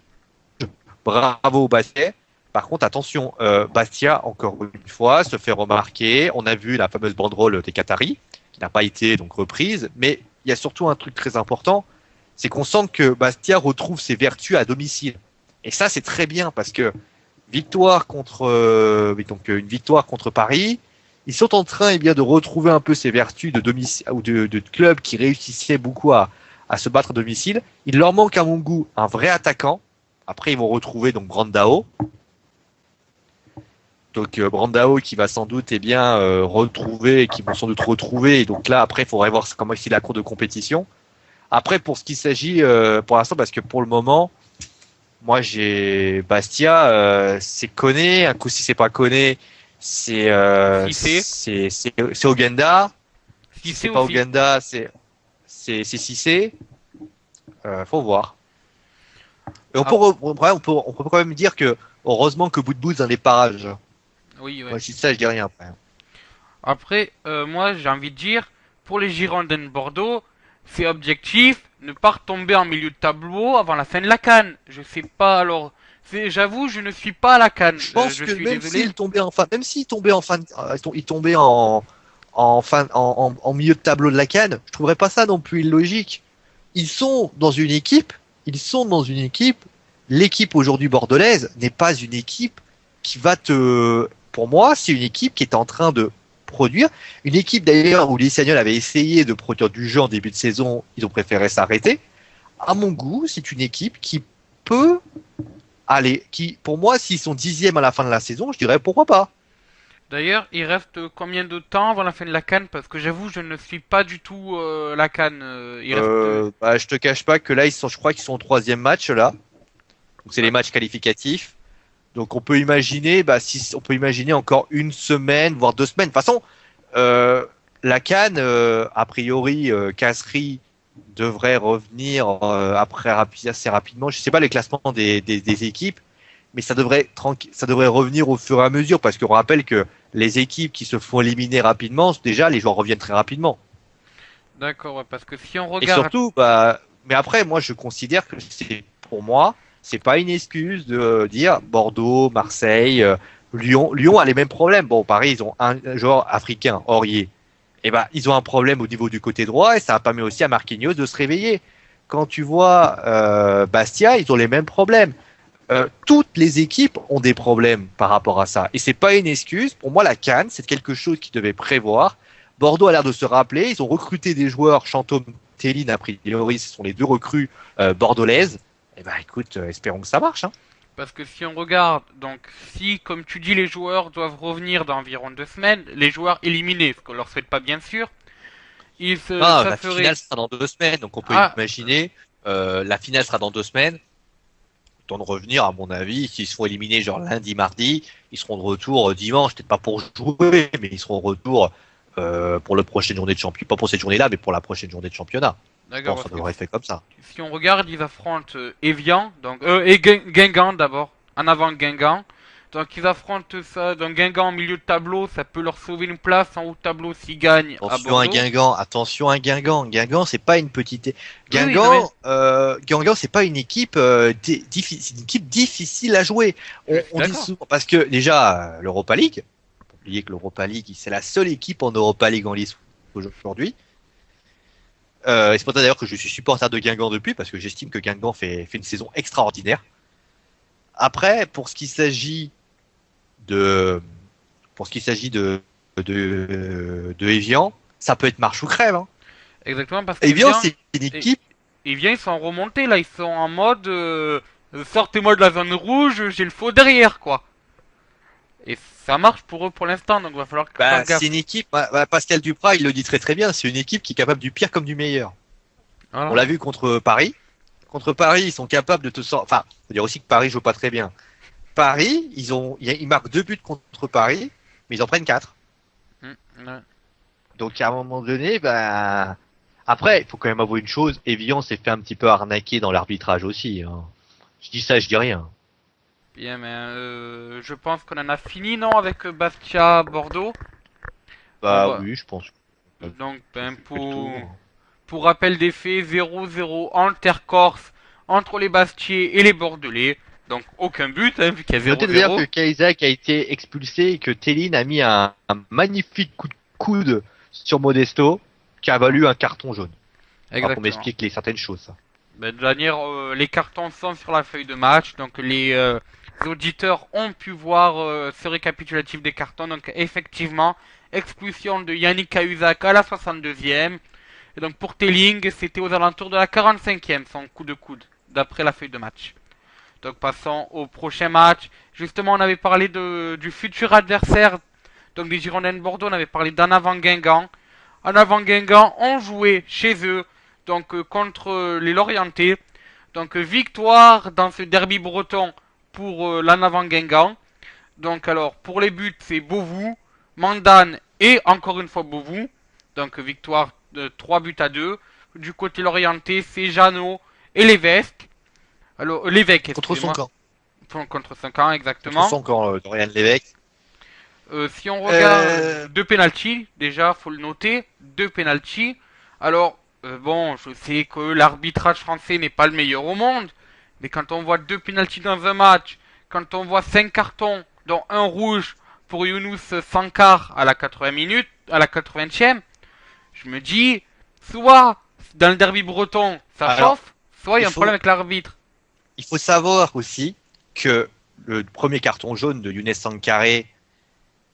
Bravo Bastia. Par contre, attention, Bastia, encore une fois, se fait remarquer. On a vu la fameuse banderole des Qataris, qui n'a pas été donc reprise. Mais il y a surtout un truc très important, c'est qu'on sent que Bastia retrouve ses vertus à domicile. Et ça, c'est très bien parce que une victoire contre Paris. Ils sont en train, de retrouver un peu ces vertus de domicile ou de clubs qui réussissaient beaucoup à se battre à domicile. Il leur manque à mon goût un vrai attaquant. Après, ils vont retrouver donc Brandao. Donc Brandao qui va sans doute retrouver, qui vont sans doute retrouver. Et donc là, après, il faudrait voir comment il la cour de compétition. Après, pour ce qu'il s'agit pour l'instant, parce que pour le moment, moi j'ai Bastia, c'est Koné. Un coup, si c'est pas Koné, c'est Ogenda. Si Cissé c'est pas aussi. Ogenda, c'est Cissé. Faut voir. Et Ah, on peut quand même dire que heureusement que Bout de Bout dans les parages. oui, ouais. Moi, je dis ça, je dis rien après. Après, moi, j'ai envie de dire, pour les Girondins de Bordeaux, c'est objectif, ne pas retomber en milieu de tableau avant la fin de la CAN. Je sais pas, alors, j'avoue, je ne suis pas à la CAN. Je pense Je que suis même désolé. s'ils tombaient même s'ils tombaient en fin, ils tombaient en milieu de tableau de la CAN, je trouverais pas ça non plus illogique. Ils sont dans une équipe, ils sont dans une équipe. L'équipe aujourd'hui bordelaise n'est pas une équipe qui va pour moi, c'est une équipe qui est en train de produire. Une équipe d'ailleurs où les Espagnols avaient essayé de produire du jeu en début de saison, ils ont préféré s'arrêter. À mon goût, c'est une équipe qui peut aller, pour moi, s'ils sont 10e à la fin de la saison, je dirais pourquoi pas. D'ailleurs, il reste combien de temps avant la fin de la CAN? Parce que j'avoue, je ne suis pas du tout la CAN. Il reste. Je te cache pas que là, je crois qu'ils sont au 3e match là. Donc c'est les matchs qualificatifs. Donc on peut imaginer, on peut imaginer encore une semaine, voire 2 semaines. De toute façon, la CAN, a priori, Kasri devrait revenir assez rapidement. Je sais pas les classements des équipes, mais ça devrait revenir au fur et à mesure parce qu'on rappelle que les équipes qui se font éliminer rapidement, déjà les joueurs reviennent très rapidement. D'accord, ouais, parce que si on Et regarde... surtout, mais après, moi, je considère que pour moi, c'est pas une excuse de dire Bordeaux, Marseille, Lyon. Lyon a les mêmes problèmes. Bon, Paris, ils ont un joueur africain, Aurier. Et ben, ils ont un problème au niveau du côté droit et ça permis aussi à Marquinhos de se réveiller. Quand tu vois Bastia, ils ont les mêmes problèmes. Toutes les équipes ont des problèmes par rapport à ça. Et c'est pas une excuse. Pour moi, la CAN, c'est quelque chose qu'ils devaient prévoir. Bordeaux a l'air de se rappeler. Ils ont recruté des joueurs, Chantôme, Théline, a priori, ce sont les deux recrues bordelaises. Eh ben, écoute, espérons que ça marche. Hein. Parce que si on regarde, donc si, comme tu dis, les joueurs doivent revenir dans environ 2 semaines, les joueurs éliminés, ce qu'on leur souhaite pas bien sûr, Ah, ça la ferait... finale sera dans 2 semaines, donc on peut Ah, imaginer. La finale sera dans 2 semaines. Temps de revenir, à mon avis, s'ils se font éliminer genre lundi, mardi, ils seront de retour dimanche, peut-être pas pour jouer, mais ils seront de retour pour la prochaine journée de championnat, pas pour cette journée-là, mais pour la prochaine journée de championnat. Je d'accord, pense que ça parce que devrait être fait comme ça. si on regarde, ils affrontent Evian, donc et Guingamp d'abord, en avant Guingamp. Donc ils affrontent ça, donc Guingamp en milieu de tableau, ça peut leur sauver une place en haut de tableau s'ils gagnent à Attention à Bordeaux. Guingamp, attention à Guingamp. Guingamp, c'est pas une petite. Oui, oui, non mais Guingamp, c'est pas une équipe difficile, une équipe difficile à jouer. je suis On dit d'accord. souvent parce que déjà l'Europa League, faut oublier que l'Europa League, c'est la seule équipe en Europa League en lice aujourd'hui. Et c'est pour ça d'ailleurs que je suis supporter de Guingamp depuis, parce que j'estime que Guingamp fait une saison extraordinaire. Après, de, pour ce qui s'agit de Evian, ça peut être marche ou crève. Hein. Exactement parce Evian, qu'Evian, c'est une et- équipe. Evian ils sont remontés là, ils sont en mode sortez-moi de la zone rouge, j'ai le faux derrière quoi. Et ça marche pour eux pour l'instant, donc va falloir faire C'est gaffe. une équipe. Pascal Duprat, il le dit très très bien. C'est une équipe qui est capable du pire comme du meilleur. On Voilà. l'a vu contre Paris. Contre Paris, ils sont capables de te sortir. Enfin, faut dire aussi que Paris joue pas très bien. Paris, ils marquent 2 buts contre Paris, mais ils en prennent 4. Ouais. Donc à un moment donné, après, il faut quand même avouer une chose, Evian s'est fait un petit peu arnaquer dans l'arbitrage aussi. Hein. Je dis ça, je dis rien. Bien, mais je pense qu'on en a fini, non, avec Bastia Bordeaux. On Bah va oui, je pense. donc ben, Fait le tour. pour rappel des faits, 0-0 intercorse entre les Bastiais et les Bordelais. Donc aucun but, hein, vu qu'il y a Notez d'ailleurs 0-0. que Kaisak a été expulsé et que Tellin a mis un magnifique coup de coude sur Modesto qui a valu un carton jaune. Enfin, pour Exactement. m'expliquer certaines choses. Ça. Ben, de toute manière, les cartons sont sur la feuille de match, donc les auditeurs ont pu voir ce récapitulatif des cartons. Donc effectivement, expulsion de Yannick Cahuzac à la 62e. Et donc pour Telling, c'était aux alentours de la 45e, son coup de coude, d'après la feuille de match. Donc passons au prochain match. Justement, on avait parlé du futur adversaire, donc des Girondins de Bordeaux, on avait parlé d'en avant Guingamp. En avant Guingamp, on jouait chez eux, donc contre les Lorientais. Donc victoire dans ce derby breton pour l'en avant Guingamp. Donc alors, pour les buts, c'est Beauvou, Mandane et encore une fois Beauvou. Donc victoire de 3 buts à 2. Du côté Lorientais, c'est Jeannot et Lévesque. Alors, l'évêque, Contre son excusez-moi. camp. Contre 5 ans, Contre exactement. son camp, Dorian Lévesque. Si on regarde Euh, deux penalties, déjà, faut le noter, deux penalties. Alors, bon, je sais que l'arbitrage français n'est pas le meilleur au monde, mais quand on voit deux penalties dans un match, quand on voit 5 cartons, dont un rouge pour Younous Sankar à la 80 minutes, à la 80e, je me dis, soit dans le derby breton, ça alors, chauffe, soit il y il a un problème faut, avec l'arbitre. il faut savoir aussi que le premier carton jaune de Younes Sankaré,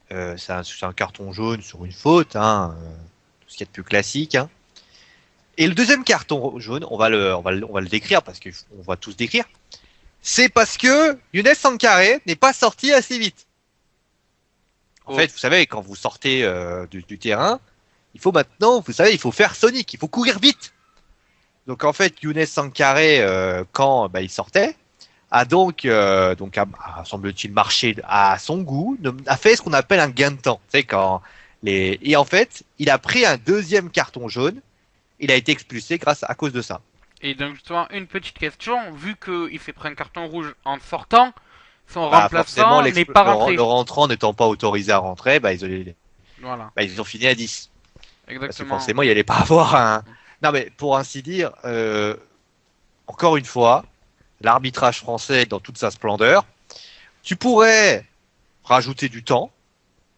c'est un carton jaune sur une faute, hein, tout ce qui est de plus classique. Hein. Et le deuxième carton jaune, on va le décrire parce qu'on va tous décrire. C'est parce que Younes Sankaré n'est pas sorti assez vite. En Oh. fait, vous savez, quand vous sortez du terrain, il faut maintenant, vous savez, il faut faire Sonic, il faut courir vite. Donc en fait, Younes Sankaré, quand il sortait, semble-t-il marché à son goût, a fait ce qu'on appelle un gain de temps. C'est et en fait, il a pris un deuxième carton jaune. Il a été expulsé à cause de ça. Et donc justement, une petite question, vu qu'il s'est pris un carton rouge en sortant, son Forcément, remplaçant n'est pas rentré. le rentrant n'étant pas autorisé à rentrer, Voilà. ils ont fini à 10. Parce que Exactement. forcément, il allait pas avoir un. Non, mais pour ainsi dire, encore une fois, l'arbitrage français dans toute sa splendeur. Tu pourrais rajouter du temps.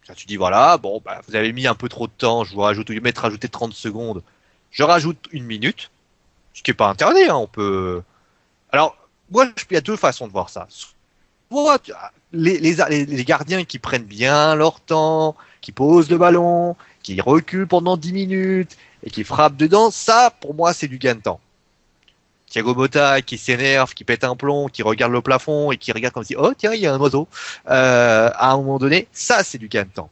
Ça, tu dis voilà, bon, bah, vous avez mis un peu trop de temps, je vous rajoute, au lieu de mettre rajouter 30 secondes, je rajoute une minute, ce qui est pas interdit, hein, on peut. Alors, moi, il y a deux façons de voir ça. Soit les gardiens qui prennent bien leur temps, qui posent le ballon, qui reculent pendant 10 minutes et qui frappent dedans, ça, pour moi, c'est du gain de temps. Thiago Motta qui s'énerve, qui pète un plomb, qui regarde le plafond et qui regarde comme si oh tiens il y a un oiseau. À un moment donné, ça c'est du gain de temps.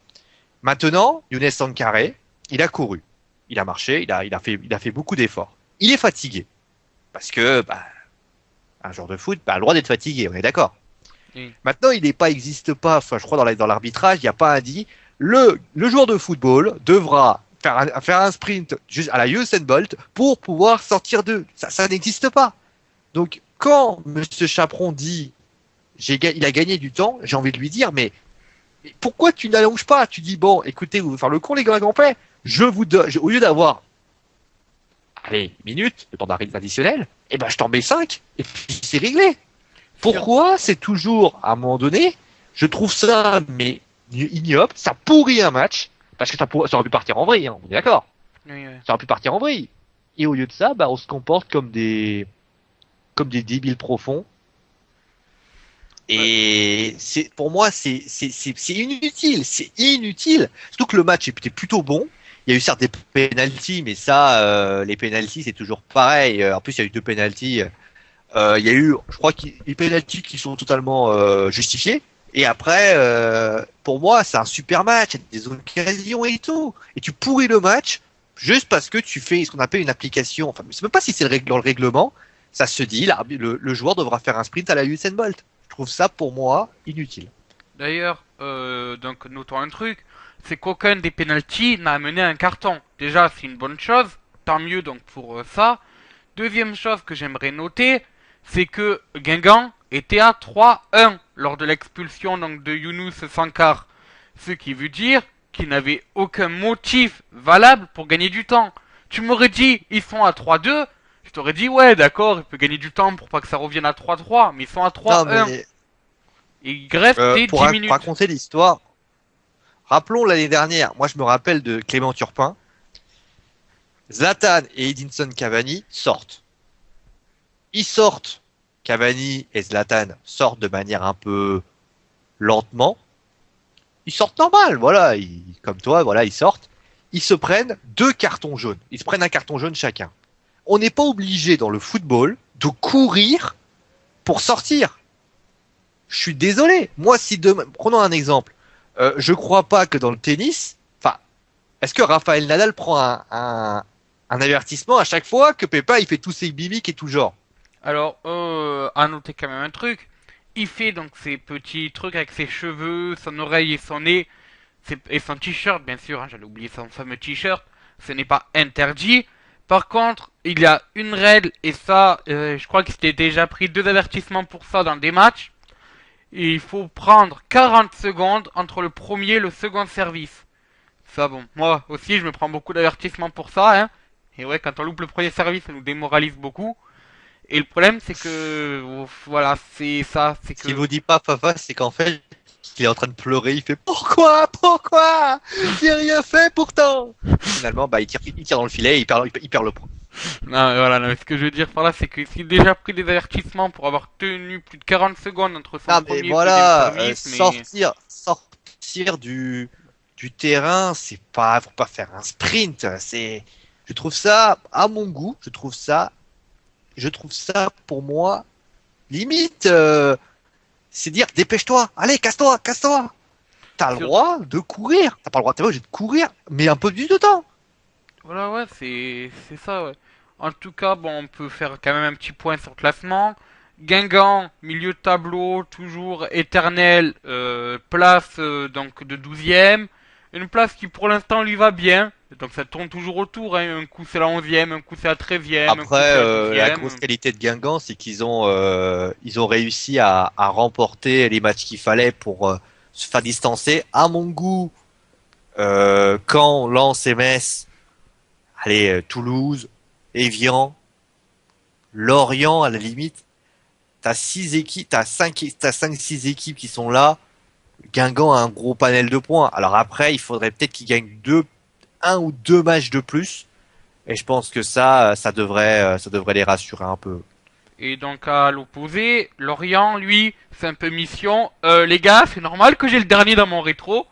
Maintenant, Younes Sankharé, il a couru, il a marché, il a fait beaucoup d'efforts. Il est fatigué parce que bah, un joueur de foot a le droit d'être fatigué, on est d'accord. Oui. Maintenant, il n'est pas existe pas, enfin je crois dans l'arbitrage, il n'y a pas un dit le joueur de football devra faire un sprint juste à la Usain Bolt pour pouvoir sortir d'eux. Ça n'existe pas. Donc, quand Monsieur Chaperon dit il a gagné du temps, j'ai envie de lui dire, mais pourquoi tu n'allonges pas? Tu dis, bon, écoutez, vous faire le con, les gars, complet. Je vous donne, au lieu d'avoir, allez, minutes, le temps d'arrêt additionnel, eh ben, je t'en mets 5, et puis c'est réglé. Pourquoi c'est toujours, à un moment donné, je trouve ça, mais ignoble, ça pourrit un match, parce que ça aurait pu partir en vrille, hein, on est d'accord. Oui, oui. Ça aurait pu partir en vrille. Et au lieu de ça, bah, on se comporte comme des débiles profonds. Et c'est, pour moi, c'est inutile. C'est inutile. Surtout que le match était plutôt bon. Il y a eu certes des pénaltys, mais ça, les pénaltys, c'est toujours pareil. En plus, il y a eu 2 pénaltys. Il y a eu, je crois, les pénaltys qui sont totalement justifiés. Et après, pour moi, c'est un super match, il y a des occasions et tout. Et tu pourris le match juste parce que tu fais ce qu'on appelle une application. Enfin, je sais même pas si c'est dans le règlement. Ça se dit, le joueur devra faire un sprint à la Usain Bolt. Je trouve ça, pour moi, inutile. D'ailleurs, donc notons un truc, c'est qu'aucun des penalties n'a amené un carton. Déjà, c'est une bonne chose, tant mieux donc pour ça. Deuxième chose que j'aimerais noter, c'est que Guingamp était à 3-1 lors de l'expulsion donc de Younous Sankar. Ce qui veut dire qu'il n'avait aucun motif valable pour gagner du temps. Tu m'aurais dit, ils sont à 3-2, je t'aurais dit, ouais, d'accord, il peut gagner du temps pour pas que ça revienne à 3-3, mais ils sont à Non, 3-1. mais Et il reste des 10 pour minutes. raconter l'histoire, rappelons l'année dernière, moi je me rappelle de Clément Turpin, Zlatan et Edinson Cavani sortent. Ils sortent, Cavani et Zlatan sortent de manière un peu lentement. Ils sortent normal, voilà, comme toi, voilà, ils sortent. Ils se prennent 2 cartons jaunes. Ils se prennent un carton jaune chacun. On n'est pas obligé dans le football de courir pour sortir. Je suis désolé. Moi, si demain, prenons un exemple. Je crois pas que dans le tennis, enfin, est-ce que Rafael Nadal prend un avertissement à chaque fois que Pepa il fait tous ses mimiques et tout genre? Alors, à noter quand même un truc. Il fait donc ses petits trucs avec ses cheveux, son oreille et son nez, et son t-shirt, bien sûr, hein, j'allais oublier son fameux t-shirt. Ce n'est pas interdit. Par contre, il y a une règle, et ça, je crois qu'il s'était déjà pris 2 avertissements pour ça dans des matchs. Et il faut prendre 40 secondes entre le premier et le second service. Ça, bon, moi aussi, je me prends beaucoup d'avertissements pour ça, hein. Et ouais, quand on loupe le premier service, ça nous démoralise beaucoup. Et le problème, c'est que, voilà, c'est ça, c'est Ce qu'il que, vous dit pas, Fafa, c'est qu'en fait, il est en train de pleurer. Il fait pourquoi j'ai rien fait pourtant. Finalement, bah, il tire dans le filet, et il perd le point. non, voilà, non, ce que je veux dire par là, c'est que s'il a déjà pris des avertissements pour avoir tenu plus de 40 secondes entre son Non, premier mais et voilà, deuxième service, mais, sortir du terrain, c'est pas, faut pas faire un sprint. Je trouve ça, à mon goût, je trouve ça pour moi, limite, c'est dire, dépêche-toi, allez, casse-toi. T'as le sur- droit de courir. T'as pas le droit, t'es pas obligé de courir, mais un peu plus de temps. voilà, ouais, c'est ça, ouais. En tout cas, bon, on peut faire quand même un petit point sur le classement. Guingamp, milieu de tableau, toujours éternel, place donc de 12e. Une place qui pour l'instant lui va bien. Donc ça tourne toujours autour, hein. Un coup c'est la 11e, un coup c'est la 13e, un coup Après, c'est la la 12e. grosse qualité de Guingamp, c'est ils ont réussi à remporter les matchs qu'il fallait pour se faire distancer. À mon goût, Caen, Lens et Metz allez, Toulouse, Évian, Lorient à la limite. T'as 6 équipes, t'as 5, 6 équipes qui sont là. Guingamp a un gros panel de points. Alors après, il faudrait peut-être qu'ils gagnent un ou deux matchs de plus. Et je pense que ça devrait les rassurer un peu. Et donc à l'opposé, Lorient, lui, c'est un peu mission. Les gars, c'est normal que j'ai le dernier dans mon rétro.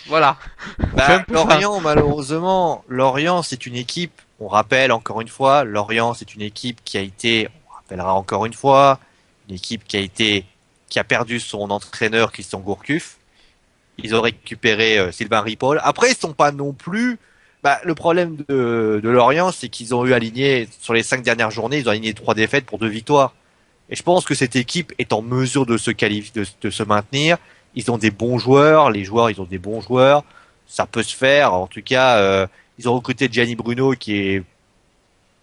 Voilà. C'est un Bah, peu ça. Lorient, malheureusement, Lorient, c'est une équipe, on rappelle encore une fois, Lorient, c'est une équipe qui a été, on rappellera encore une fois, une équipe qui a perdu son entraîneur Christian Gourcuff. Ils ont récupéré Sylvain Ripoll. Après, ils sont pas non plus. Bah, le problème de Lorient, c'est qu'ils ont eu aligné sur les 5 dernières journées, ils ont aligné 3 défaites pour 2 victoires. Et je pense que cette équipe est en mesure de se qualifier, de se maintenir. Ils ont des bons joueurs, les joueurs, ils ont des bons joueurs. Ça peut se faire. En tout cas, ils ont recruté Gianni Bruno, qui est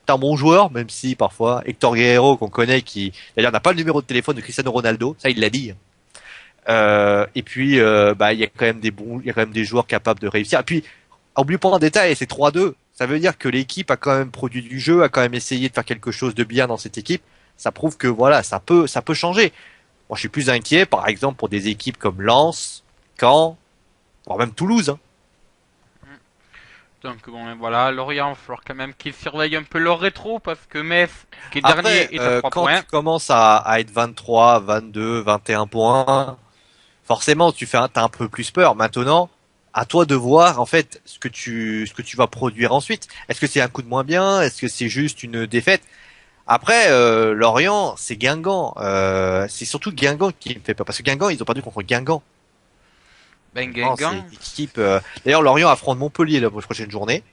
un bon joueur, même si parfois Hector Guerrero qu'on connaît, qui d'ailleurs n'a pas le numéro de téléphone de Cristiano Ronaldo, ça il l'a dit. Et puis, bah, il y a quand même il y a quand même des joueurs capables de réussir. Et puis, oublie pas un détail, c'est 3-2. Ça veut dire que l'équipe a quand même produit du jeu, a quand même essayé de faire quelque chose de bien dans cette équipe. Ça prouve que voilà, ça peut changer. Moi, je suis plus inquiet, par exemple, pour des équipes comme Lens, Caen, voire même Toulouse. Hein. Donc bon, voilà, Lorient, il va falloir quand même qu'ils surveillent un peu leur rétro parce que Metz, qui est Après, dernier, est à 3 quand points. tu commences à être 23, 22, 21 points, forcément, t'as un peu plus peur. Maintenant, à toi de voir en fait ce que tu vas produire ensuite. Est-ce que c'est un coup de moins bien? Est-ce que c'est juste une défaite? Après, Lorient, c'est Guingamp. C'est surtout Guingamp qui me fait peur parce que Guingamp, ils ont perdu contre Guingamp. Ben Non, c'est une Guingamp, équipe. D'ailleurs, Lorient affronte Montpellier la prochaine journée.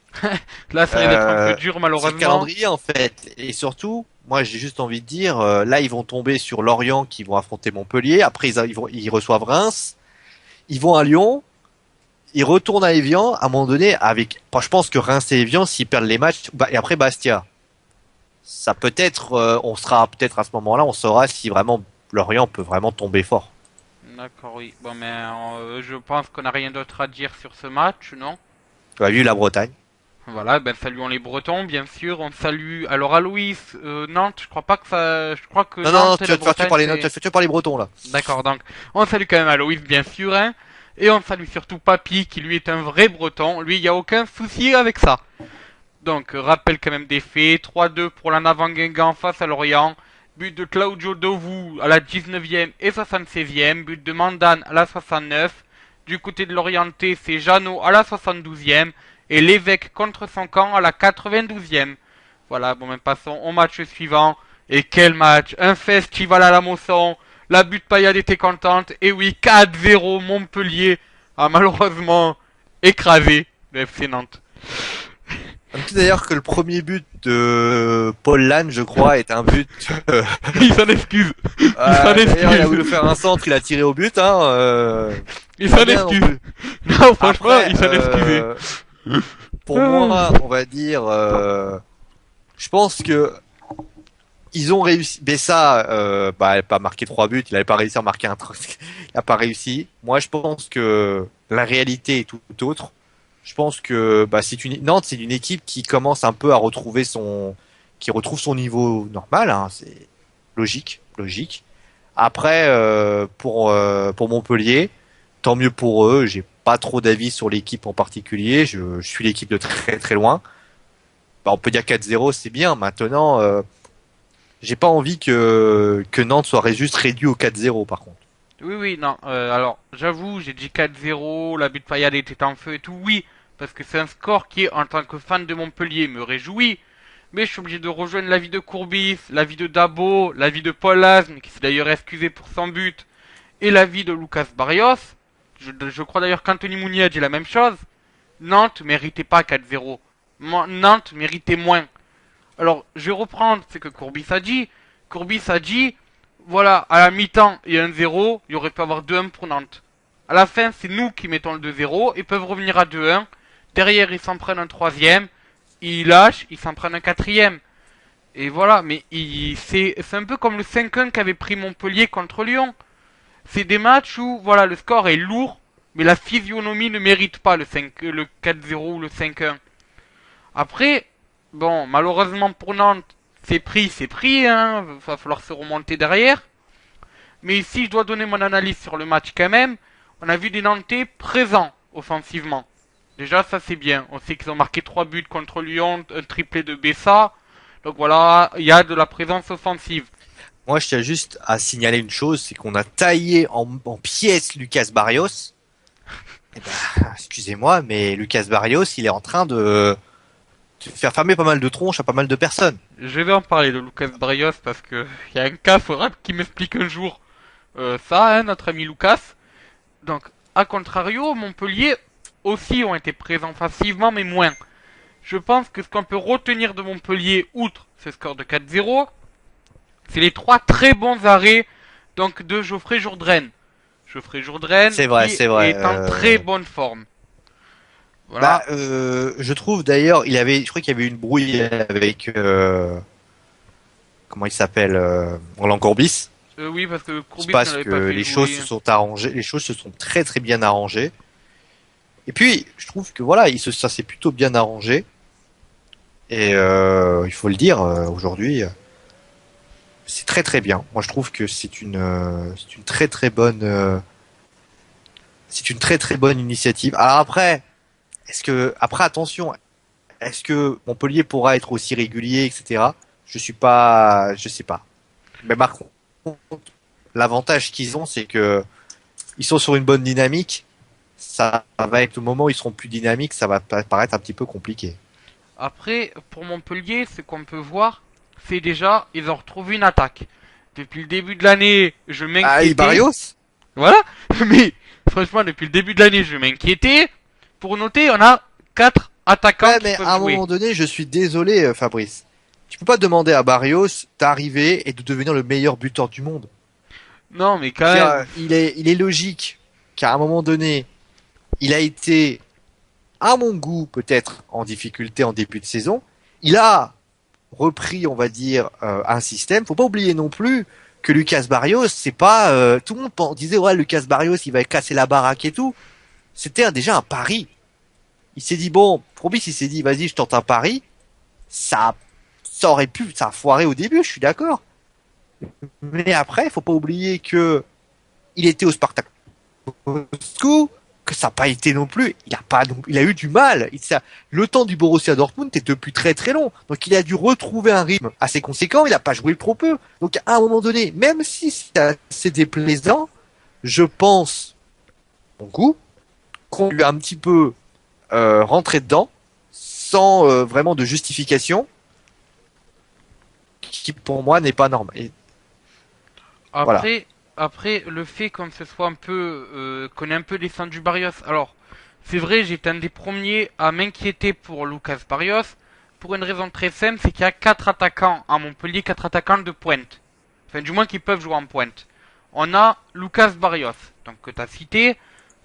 là ça risque d'être un peu dur C'est le malheureusement. calendrier en fait. Et surtout, moi j'ai juste envie de dire, là ils vont tomber sur Lorient qui vont affronter Montpellier. Après ils reçoivent Reims. Ils vont à Lyon. Ils retournent à Evian. À un moment donné, avec, enfin, je pense que Reims et Evian, s'ils perdent les matchs, bah, et après Bastia, ça peut être, on sera peut-être à ce moment-là, on saura si vraiment Lorient peut vraiment tomber fort. D'accord, oui. Bon, mais je pense qu'on n'a rien d'autre à dire sur ce match, non? Tu as vu la Bretagne. Voilà, ben saluons les Bretons, bien sûr. On salue. Alors à Louis, Nantes, je crois pas que ça. Je crois que Non, non, non, Nantes et tu la vas te faire tuer Bretagne, par c'est. tu vas par les Bretons là. D'accord, donc on salue quand même Aloïs, bien sûr, hein. Et on salue surtout Papy, qui lui est un vrai Breton. Lui, il n'y a aucun souci avec ça. Donc, rappel quand même des faits. 3-2 pour la Navan Guingamp face à Lorient. But de Claudio Dovu à la 19e et 76e. But de Mandan à la 69. Du côté de l'Orienté, c'est Jeannot à la 72e. Et l'évêque contre son camp à la 92e. Voilà, bon, même passons au match suivant. Et quel match! Un festival à la Mosson. La butte Payade était contente. Et oui, 4-0 Montpellier a malheureusement écrasé le FC Nantes. Comme tu d'ailleurs que le premier but de Paul Lannes, je crois, est un but. Il s'en excuse. Il s'en D'ailleurs, il a voulu excuse. faire un centre, il a tiré au but. Hein, Il pas s'en bien non excuse. plus. Non, franchement, Après, il s'en excusait. pour moi, on va dire, je pense que ils ont réussi. Bessa, bah, il n'a pas marqué 3 buts, il n'avait pas réussi à marquer un truc. Il n'a pas réussi. Moi, je pense que la réalité est tout autre. Je pense que bah, Nantes, c'est une équipe qui commence un peu à retrouver qui retrouve son niveau normal. Hein, c'est logique, logique. Après, pour Montpellier, tant mieux pour eux. J'ai pas trop d'avis sur l'équipe en particulier. Je suis l'équipe de très très loin. Bah, on peut dire 4-0, c'est bien. Maintenant, j'ai pas envie que Nantes soit juste réduit au 4-0 par contre. Oui, oui, non. Alors, j'avoue, j'ai dit 4-0, la butte Payade était en feu et tout. Oui, parce que c'est un score qui, en tant que fan de Montpellier, me réjouit. Mais je suis obligé de rejoindre l'avis de Courbis, l'avis de Dabo, l'avis de Paul Asme, qui s'est d'ailleurs excusé pour son but, et l'avis de Lucas Barrios. Je crois d'ailleurs qu'Anthony Mounier a dit la même chose. Nantes méritait pas 4-0. Nantes méritait moins. Alors, je vais reprendre ce que Courbis a dit. Courbis a dit, voilà, à la mi-temps, il y a un 0, il aurait pu avoir 2-1 pour Nantes. À la fin, c'est nous qui mettons le 2-0, ils peuvent revenir à 2-1. Derrière, ils s'en prennent un troisième, ils lâchent, ils s'en prennent un quatrième. Et voilà, mais c'est un peu comme le 5-1 qu'avait pris Montpellier contre Lyon. C'est des matchs où, voilà, le score est lourd, mais la physionomie ne mérite pas le 4-0 ou le 5-1. Après, bon, malheureusement pour Nantes, c'est pris, hein. Va falloir se remonter derrière. Mais si je dois donner mon analyse sur le match quand même, on a vu des Nantais présents offensivement. Déjà, ça c'est bien. On sait qu'ils ont marqué 3 buts contre Lyon, un triplé de Bessa. Donc voilà, il y a de la présence offensive. Moi, je tiens juste à signaler une chose, c'est qu'on a taillé en pièces Lucas Barrios. Eh ben, excusez-moi, mais Lucas Barrios, il est en train de faire fermer pas mal de tronches à pas mal de personnes. Je vais en parler de Lucas Barrios parce que il y a un cas, faudra qu'il m'explique un jour ça, hein, notre ami Lucas. Donc, à contrario, Montpellier aussi ont été présents facilement, mais moins. Je pense que ce qu'on peut retenir de Montpellier, outre ce score de 4-0, c'est les 3 très bons arrêts donc de Geoffrey Jourdain. Geoffrey Jourdain qui C'est vrai. est en très bonne forme. Bah, Voilà. je trouve d'ailleurs, je crois qu'il y avait une brouille avec, comment il s'appelle, Roland Courbis. Oui, parce que C'est Courbis ne parce l'avait que pas fait les choses jouer. se sont arrangées, les choses se sont très très bien arrangées. Et puis, je trouve que voilà, ça s'est plutôt bien arrangé. Et il faut le dire, aujourd'hui, c'est très très bien. Moi, je trouve que c'est une très très bonne, c'est une très très bonne initiative. Alors après, après attention, est-ce que Montpellier pourra être aussi régulier, etc. Je sais pas. Mais par contre, l'avantage qu'ils ont, c'est que ils sont sur une bonne dynamique. Ça va être le moment où ils seront plus dynamiques, ça va paraître un petit peu compliqué. Après, pour Montpellier, ce qu'on peut voir, c'est déjà, ils ont retrouvé une attaque. Depuis le début de l'année, je Ah, et m'inquiétais. Barrios? Voilà. Mais, franchement, depuis le début de l'année, je m'inquiétais. Pour noter, on a 4 attaquants Ouais, qui mais peuvent à un jouer. moment donné, je suis désolé, Fabrice. Tu peux pas demander à Barrios d'arriver et de devenir le meilleur buteur du monde. Non, mais quand Je veux dire, même. il est logique qu'à un moment donné, il a été, à mon goût, peut-être en difficulté en début de saison. Il a repris, on va dire, un système. Faut pas oublier non plus que Lucas Barrios, c'est pas tout le monde disait ouais Lucas Barrios, il va casser la baraque et tout. C'était déjà un pari. Il s'est dit bon, Probis, il s'est dit vas-y, je tente un pari. Ça aurait pu, ça a foiré au début, je suis d'accord. Mais après, faut pas oublier que il était au Spartak Moscou, que ça n'a pas été non plus. Il a eu du mal. Le temps du Borussia Dortmund est depuis très très long. Donc il a dû retrouver un rythme assez conséquent. Il n'a pas joué trop peu. Donc à un moment donné, même si c'est assez déplaisant, je pense, mon goût, qu'on lui a un petit peu rentré dedans, sans vraiment de justification, qui pour moi n'est pas normal. Et voilà. Après, après, le fait qu'on se soit un peu, qu'on ait un peu descendu Barrios. Alors, c'est vrai, j'étais un des premiers à m'inquiéter pour Lucas Barrios. Pour une raison très simple, c'est qu'il y a 4 attaquants à Montpellier, 4 attaquants de pointe. Enfin, du moins qui peuvent jouer en pointe. On a Lucas Barrios, donc que tu as cité,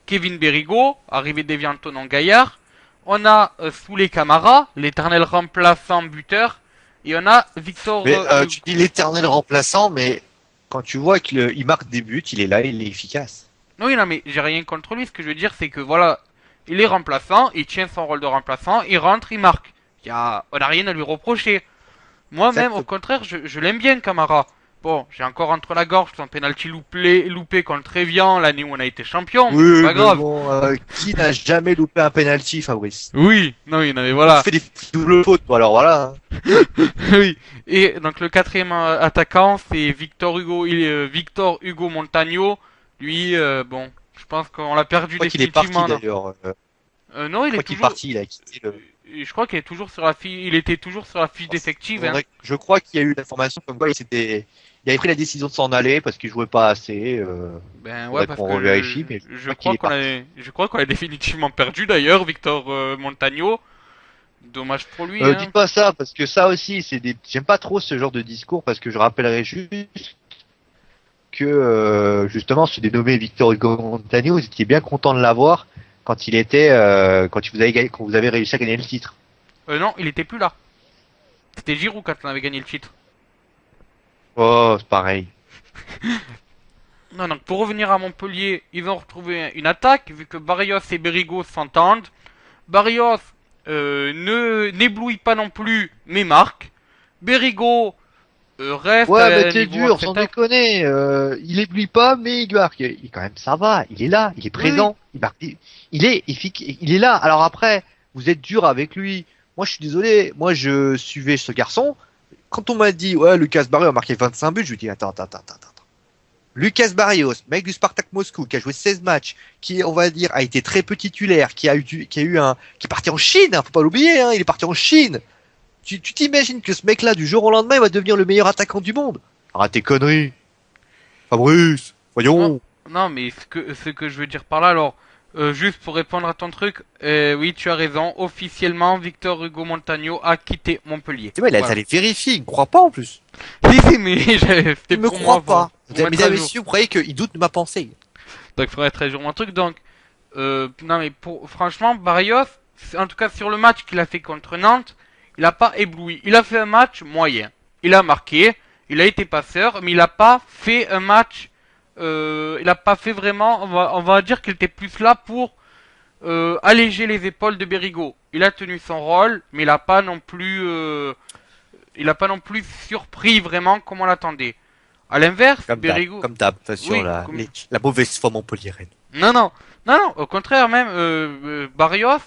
Kevin Berrigo, arrivé d'Evianton en Gaillard. On a Souley Camara, l'éternel remplaçant buteur. Et on a Victor Mais tu dis l'éternel remplaçant, mais quand tu vois qu'il marque des buts, il est là, il est efficace. Oui, non, mais j'ai rien contre lui. Ce que je veux dire, c'est que voilà, il est remplaçant, il tient son rôle de remplaçant, il rentre, il marque. On a rien à lui reprocher. Moi-même, au Exactement. contraire, je l'aime bien, Camara. Bon, j'ai encore entre la gorge son penalty loupé contre Evian l'année où on a été champion, mais c'est Oui, pas mais grave. bon, qui n'a jamais loupé un penalty, Fabrice? Oui, non, oui, non, mais Tu voilà. fais des doubles fautes, toi, alors voilà. Oui. Et donc le quatrième attaquant, c'est Victor Hugo Montagno. Lui, bon, je pense qu'on l'a Je perdu crois qu'il est parti définitivement, non. d'ailleurs. Non, Je il est crois qu'il est toujours. parti, il a quitté le. Je crois qu'il est toujours sur la fiche. Il était toujours sur la fiche d'effectif. Hein. Je crois qu'il y a eu l'information comme quoi il avait pris la décision de s'en aller parce qu'il jouait pas assez. Ben ouais, Faudrait parce qu'on que revérifie, mais je je crois qu'il crois est parti. je crois qu'on a définitivement perdu d'ailleurs, Victor Montagno. Dommage pour lui, Dites hein. pas ça parce que ça aussi, j'aime pas trop ce genre de discours parce que je rappellerai juste que justement, ce dénommé Victor Hugo Montagno, vous étiez bien content de l'avoir quand quand vous avez réussi à gagner le titre. Non, il était plus là. C'était Giroud quand on avait gagné le titre. Oh, c'est pareil. Non, donc pour revenir à Montpellier, ils ont retrouvé une attaque vu que Barrios et Berigo s'entendent. Barrios, n'éblouit pas non plus, mais marque. Berigo reste Ouais, à mais un t'es niveau dur, sans acceptable. déconner. Il éblouit pas, mais il marque. Quand même, ça va. Il est là, il est Oui, oui. présent. Il marque. Il est efficace. Il est là. Alors après, vous êtes dur avec lui. Moi, je suis désolé. Moi, je suivais ce garçon. Quand on m'a dit, ouais, Lucas Barrios a marqué 25 buts, je lui dis, attends. Lucas Barrios, mec du Spartak Moscou, qui a joué 16 matchs, qui, on va dire, a été très peu titulaire, qui est parti en Chine, hein, faut pas l'oublier, hein, il est parti en Chine. Tu t'imagines que ce mec-là, du jour au lendemain, il va devenir le meilleur attaquant du monde? Arrête tes conneries. Fabrice, Non, voyons. non, mais ce que je veux dire par là, alors, juste pour répondre à ton truc, oui, tu as raison. Officiellement, Victor Hugo Montagno a quitté Montpellier. C'est vrai, il a Voilà. allé vérifier, il me croit pas en plus. Si, mais c'était Il me pour moi, croit pas. pour mettre Mesdames à et jour. messieurs, vous croyez qu'il doute de ma pensée? Donc, il faudrait être à jour mon truc. Donc, non, mais franchement, Barrios, en tout cas sur le match qu'il a fait contre Nantes, il a pas ébloui. Il a fait un match moyen. Il a marqué, il a été passeur, mais il a pas fait un match. Il a pas fait vraiment. On va dire qu'il était plus là pour alléger les épaules de Berigo. Il a tenu son rôle, mais il a pas non plus surpris vraiment comme on l'attendait. À l'inverse, Berigo, Comme d'hab, de toute façon, oui, comme la mauvaise foi montpelliéraine. non, non, non, non, au contraire même, Barrios,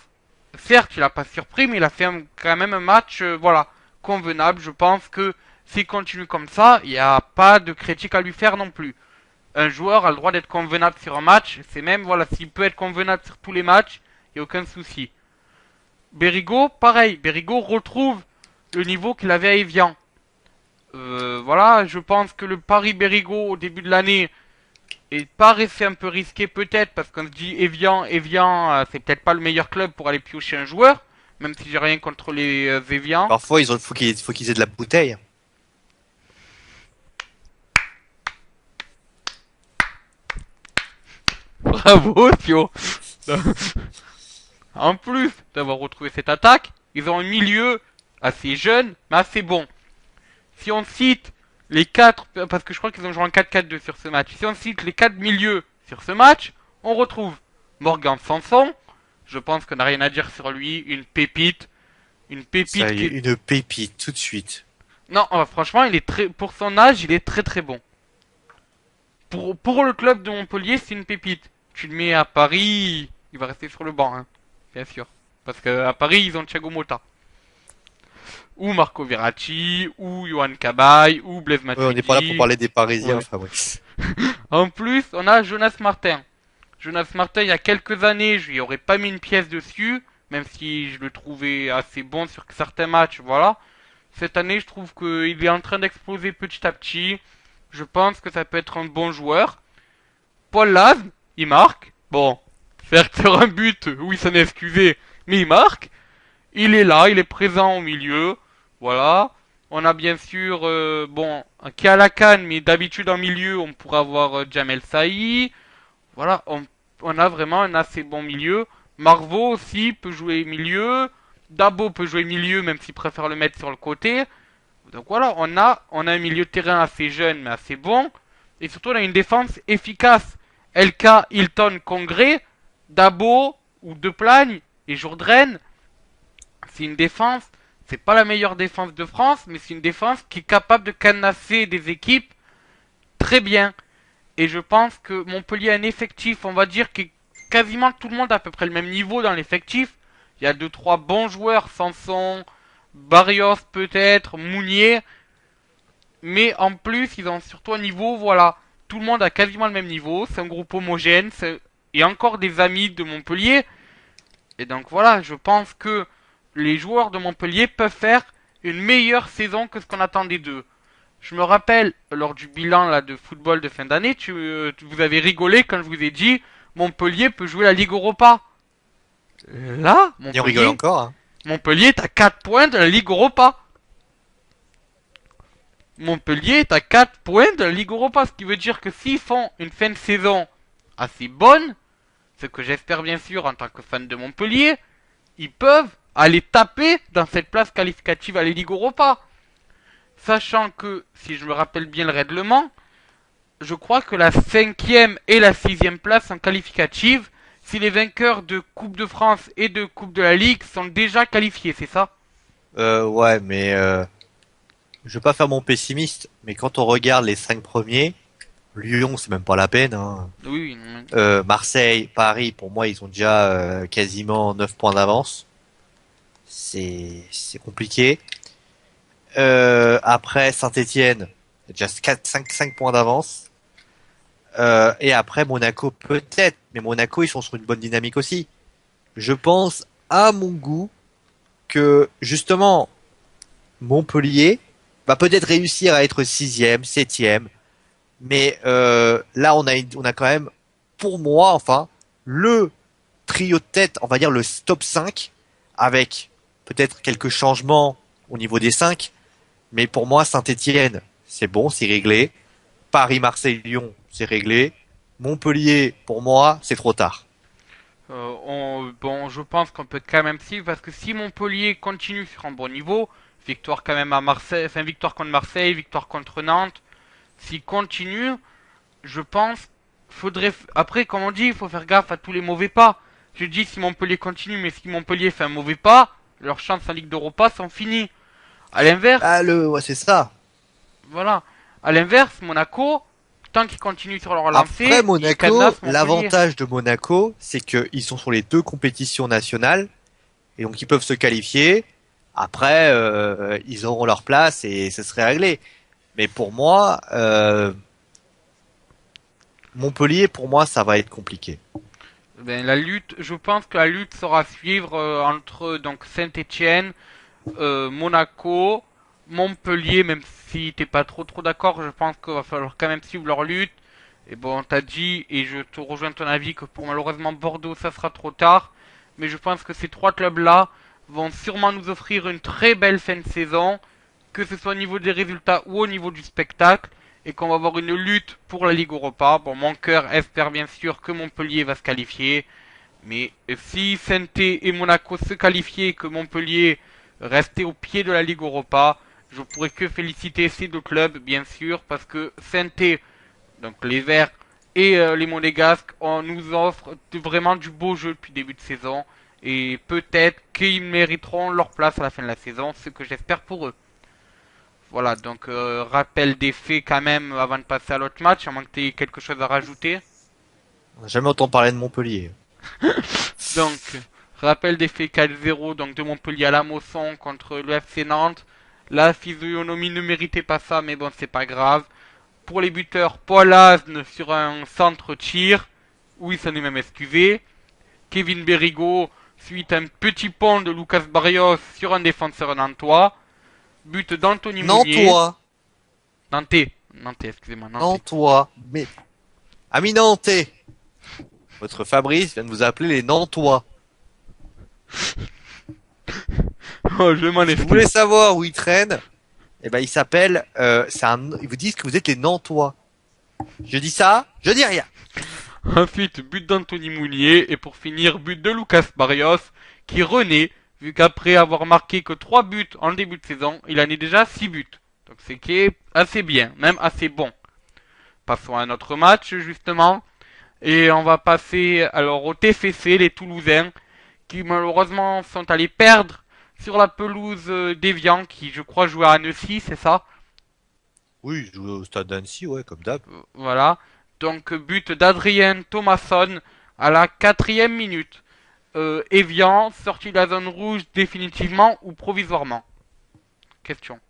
certes, il a pas surpris, mais il a fait quand même un match, voilà, convenable. Je pense que s'il continue comme ça, il n'y a pas de critique à lui faire non plus. Un joueur a le droit d'être convenable sur un match, c'est même, voilà, s'il peut être convenable sur tous les matchs, il n'y a aucun souci. Berigo, pareil, Berigo retrouve le niveau qu'il avait à Evian. Voilà, je pense que le pari Berigo au début de l'année et paraissait un peu risqué peut-être parce qu'on se dit Evian, c'est peut-être pas le meilleur club pour aller piocher un joueur, même si j'ai rien contre les Evian. Parfois, faut qu'ils aient de la bouteille. Bravo Thio. En plus d'avoir retrouvé cette attaque, ils ont un milieu assez jeune mais assez bon. Si on cite les quatre, parce que je crois qu'ils ont joué en 4-4-2 sur ce match, si on cite les quatre milieux sur ce match, on retrouve Morgan Sanson. Je pense qu'on n'a rien à dire sur lui, une Ça pépite y est, qui... une pépite, tout de suite. Non, franchement, il est très, pour son âge, il est très très bon. Pour le club de Montpellier, c'est une pépite. Tu le mets à Paris, il va rester sur le banc, hein, bien sûr. Parce qu'à Paris, ils ont Thiago Motta. Ou Marco Verratti, ou Johan Cabaye, ou Blaise Ouais, on n'est pas là pour Matuidi. parler des Parisiens, Ouais. Fabrice. En plus, on a Jonas Martin. Jonas Martin, il y a quelques années, je lui aurais pas mis une pièce dessus, même si je le trouvais assez bon sur certains matchs, voilà. Cette année, je trouve qu'il est en train d'exploser petit à petit. Je pense que ça peut être un bon joueur. Paul Laz, il marque. Bon, certes sur un but, oui, ça n'est excusé, mais il marque. Il est là, il est présent au milieu. Voilà. On a bien sûr, bon, qui a la canne, mais d'habitude en milieu, on pourrait avoir Jamel Saï. Voilà, on a vraiment un assez bon milieu. Marveau aussi peut jouer milieu. Dabo peut jouer milieu, même s'il préfère le mettre sur le côté. Donc voilà, on a un milieu de terrain assez jeune, mais assez bon. Et surtout, on a une défense efficace. LK, Hilton, Congrès, Dabo ou Deplagne et Jourdain. C'est une défense, c'est pas la meilleure défense de France, mais c'est une défense qui est capable de canasser des équipes très bien. Et je pense que Montpellier a un effectif, on va dire que quasiment tout le monde a à peu près le même niveau dans l'effectif. Il y a deux trois bons joueurs, Sanson, Barrios peut-être, Mounier. Mais en plus, ils ont surtout un niveau, voilà. Tout le monde a quasiment le même niveau. C'est un groupe homogène. Et encore des amis de Montpellier. Et donc voilà, je pense que les joueurs de Montpellier peuvent faire une meilleure saison que ce qu'on attendait d'eux. Je me rappelle, lors du bilan là, de football de fin d'année, vous avez rigolé quand je vous ai dit Montpellier peut jouer la Ligue Europa. Là, Et on rigole Montpellier, encore, hein. Montpellier est à 4 points de la Ligue Europa. Montpellier est à 4 points de la Ligue Europa, ce qui veut dire que s'ils font une fin de saison assez bonne, ce que j'espère bien sûr en tant que fan de Montpellier, ils peuvent aller taper dans cette place qualificative à la Ligue Europa. Sachant que, si je me rappelle bien le règlement, je crois que la 5e et la 6e place sont qualificatives si les vainqueurs de Coupe de France et de Coupe de la Ligue sont déjà qualifiés, c'est ça? Ouais, mais je veux pas faire mon pessimiste, mais quand on regarde les 5 premiers, Lyon, c'est même pas la peine. Hein. Oui, non, Marseille, Paris, pour moi, ils ont déjà quasiment 9 points d'avance. C'est compliqué. Après, Saint-Étienne, déjà 5 points d'avance. Et après, Monaco, peut-être. Mais Monaco, ils sont sur une bonne dynamique aussi. Je pense, à mon goût, que justement, Montpellier va peut-être réussir à être sixième, septième. Mais là, on a quand même, pour moi, enfin, le trio de tête, on va dire le top 5, avec peut-être quelques changements au niveau des 5. Mais pour moi, Saint-Étienne, c'est bon, c'est réglé. Paris, Marseille, Lyon, c'est réglé. Montpellier, pour moi, c'est trop tard. bon, je pense qu'on peut quand même suivre parce que si Montpellier continue sur un bon niveau, victoire quand même à Marseille, enfin victoire contre Marseille, victoire contre Nantes, s'il continue, je pense, après, comme on dit, il faut faire gaffe à tous les mauvais pas. Je dis si Montpellier continue, mais si Montpellier fait un mauvais pas, leurs chances en Ligue d'Europa sont finies. À l'inverse, Ouais, c'est ça. voilà. À l'inverse, Monaco, tant qu'ils continuent sur leur Après, lancée, ils Monaco, cadenassent Montpellier. l'avantage de Monaco, c'est qu'ils sont sur les deux compétitions nationales. Et donc, ils peuvent se qualifier. Après, ils auront leur place et ce serait réglé. Mais pour moi, Montpellier, pour moi, ça va être compliqué. Ben, la lutte, je pense que la lutte sera à suivre entre donc Saint-Étienne, Monaco, Montpellier, même si t'es pas trop d'accord, je pense qu'il va falloir quand même suivre leur lutte. Et bon, t'as dit, et je te rejoins ton avis, que pour malheureusement Bordeaux, ça sera trop tard. Mais je pense que ces trois clubs-là vont sûrement nous offrir une très belle fin de saison, que ce soit au niveau des résultats ou au niveau du spectacle, et qu'on va avoir une lutte pour la Ligue Europa. Bon, mon cœur espère bien sûr que Montpellier va se qualifier, mais si saint et Monaco se qualifiaient et que Montpellier restait au pied de la Ligue Europa, je pourrais que féliciter ces deux clubs, bien sûr, parce que saint donc les Verts et les Monégasques, on nous offre vraiment du beau jeu depuis le début de saison, et peut-être qu'ils mériteront leur place à la fin de la saison, ce que j'espère pour eux. Voilà, donc rappel des faits quand même avant de passer à l'autre match, à moins que tu aies quelque chose à rajouter. On n'a jamais autant parlé de Montpellier. Donc, rappel des faits 4-0 donc de Montpellier à la Mosson contre le FC Nantes. La physionomie ne méritait pas ça, mais bon, c'est pas grave. Pour les buteurs, Paul Asne sur un centre tir, où il s'en est même excusé. Kevin Berrigo suite à un petit pont de Lucas Barrios sur un défenseur nantois. But d'Anthony Mounier. Nantois, Nantais. Nantais, excusez-moi, Nantais. Nantois, mais ami Nantais. Votre Fabrice vient de vous appeler les Nantois. Oh, je m'en Si vous excuse. voulez savoir où ils traînent, eh ben ils s'appellent, ils vous disent que vous êtes les Nantois. Je dis ça, je dis rien. Ensuite, but d'Anthony Mounier. Et pour finir, but de Lucas Barrios, qui renaît, vu qu'après avoir marqué que 3 buts en début de saison, il en est déjà 6 buts. Donc c'est qui est assez bien, même assez bon. Passons à un autre match, justement. Et on va passer alors au TFC, les Toulousains, qui malheureusement sont allés perdre sur la pelouse d'Evian, qui je crois jouait à Annecy, c'est ça? Oui, je joue au stade d'Annecy, ouais, comme d'hab. Voilà. Donc but d'Adrien Thomasson à la 4e minute. Evian, sorti de la zone rouge définitivement ou provisoirement? Question.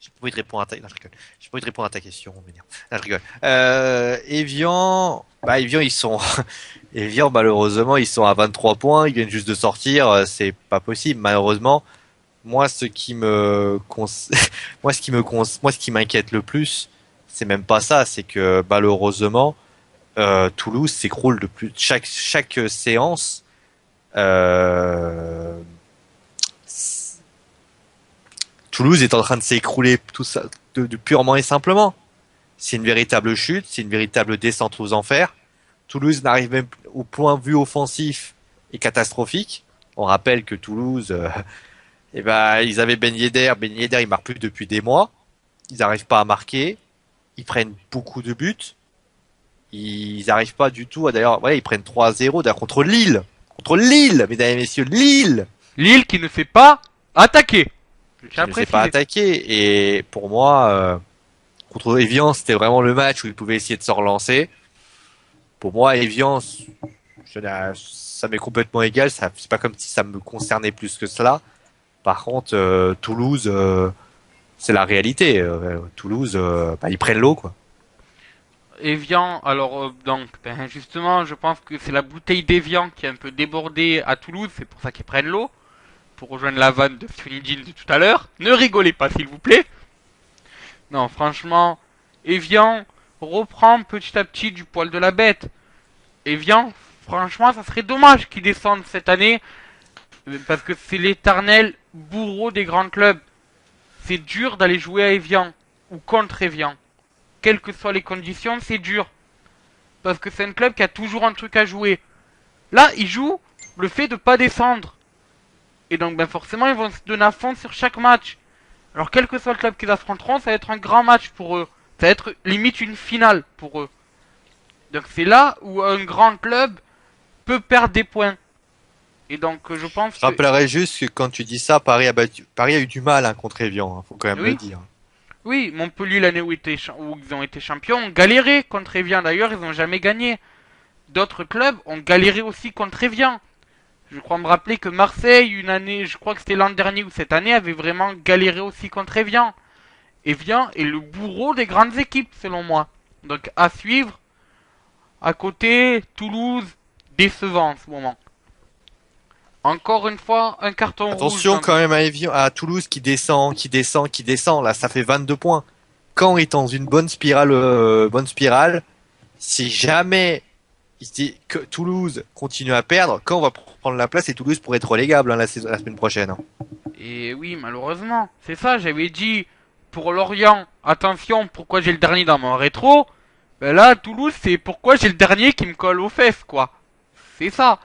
J'ai pas envie de répondre à ta, non, je rigole. J'ai pas envie de répondre à ta question, on va dire. Non, je rigole. Evian, bah, Evian, ils sont, Evian, malheureusement, ils sont à 23 points, ils viennent juste de sortir, c'est pas possible, malheureusement. Moi, ce qui me, moi, ce qui m'inquiète le plus, c'est même pas ça, c'est que, malheureusement, Toulouse s'écroule de plus, chaque séance, euh, Toulouse est en train de s'écrouler tout ça de purement et simplement. C'est une véritable chute, c'est une véritable descente aux enfers. Toulouse n'arrive même au point de vue offensif est catastrophique. On rappelle que Toulouse, eh ben, ils avaient Ben Yedder. Ben Yedder, il marque plus depuis des mois. Ils n'arrivent pas à marquer. Ils prennent beaucoup de buts. ils n'arrivent pas du tout à, d'ailleurs, ouais, ils prennent 3-0 d'ailleurs contre Lille. Contre Lille, mesdames et messieurs, Lille! Lille qui ne s'est pas attaqué. Je tiens à Qui ne s'est pas préciser. attaqué. Et pour moi, contre Evian, c'était vraiment le match où ils pouvaient essayer de se relancer. Pour moi, Evian, ça m'est complètement égal. C'est pas comme si ça me concernait plus que cela. Par contre, Toulouse, c'est la réalité. Toulouse, bah, ils prennent l'eau, quoi. Evian, alors donc, ben, justement, je pense que c'est la bouteille d'Evian qui est un peu débordée à Toulouse, c'est pour ça qu'ils prennent l'eau, pour rejoindre la vanne de Funidil de tout à l'heure. Ne rigolez pas, s'il vous plaît. Non, franchement, Evian reprend petit à petit du poil de la bête. Evian, franchement, ça serait dommage qu'ils descendent cette année, parce que c'est l'éternel bourreau des grands clubs. C'est dur d'aller jouer à Evian, ou contre Evian. Quelles que soient les conditions, c'est dur. Parce que c'est un club qui a toujours un truc à jouer. Là, ils jouent le fait de pas descendre. Et donc, ben forcément, ils vont se donner à fond sur chaque match. Alors, quel que soit le club qu'ils affronteront, ça va être un grand match pour eux. Ça va être limite une finale pour eux. Donc, c'est là où un grand club peut perdre des points. Et donc, je pense Je que... rappellerai juste que quand tu dis ça, Paris a eu du mal, hein, contre Evian, hein, faut quand même Oui. le dire. Oui, Montpellier, l'année où ils ont été champions, ont galéré contre Evian. D'ailleurs, ils n'ont jamais gagné. D'autres clubs ont galéré aussi contre Evian. Je crois me rappeler que Marseille, une année, je crois que c'était l'an dernier ou cette année, avait vraiment galéré aussi contre Evian. Evian est le bourreau des grandes équipes, selon moi. Donc à suivre. À côté, Toulouse, décevant en ce moment. Encore une fois, un carton rouge. Attention quand même à Evian, à Toulouse qui descend, qui descend, qui descend. Là, ça fait 22 points. Caen est dans une bonne spirale. Si jamais il se dit que Toulouse continue à perdre, Caen va prendre la place et Toulouse pourrait être relégable, hein, la semaine prochaine, hein. Et oui, malheureusement. C'est ça, j'avais dit pour Lorient, attention, pourquoi j'ai le dernier dans mon rétro. Ben là, Toulouse, c'est pourquoi j'ai le dernier qui me colle aux fesses, quoi. C'est ça.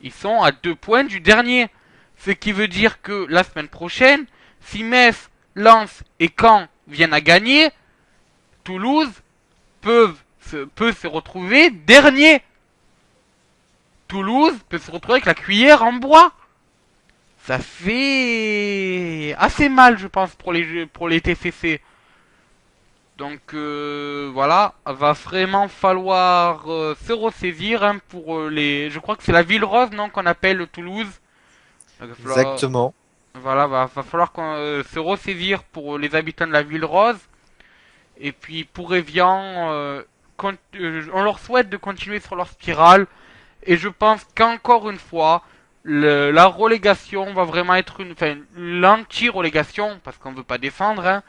Ils sont à 2 points du dernier. Ce qui veut dire que la semaine prochaine, si Metz, Lens et Caen viennent à gagner, Toulouse peut se retrouver dernier. Toulouse peut se retrouver avec la cuillère en bois. Ça fait assez mal, je pense, pour les TFC. Donc voilà, va vraiment falloir se ressaisir, hein, pour les. Je crois que c'est la ville rose, non, qu'on appelle Toulouse. Donc, il va falloir- Exactement. Voilà, va falloir qu'on se ressaisir pour les habitants de la ville rose. Et puis pour Evian, on leur souhaite de continuer sur leur spirale. Et je pense qu'encore une fois, la relégation va vraiment être enfin, l'anti-relégation, parce qu'on veut pas descendre, hein,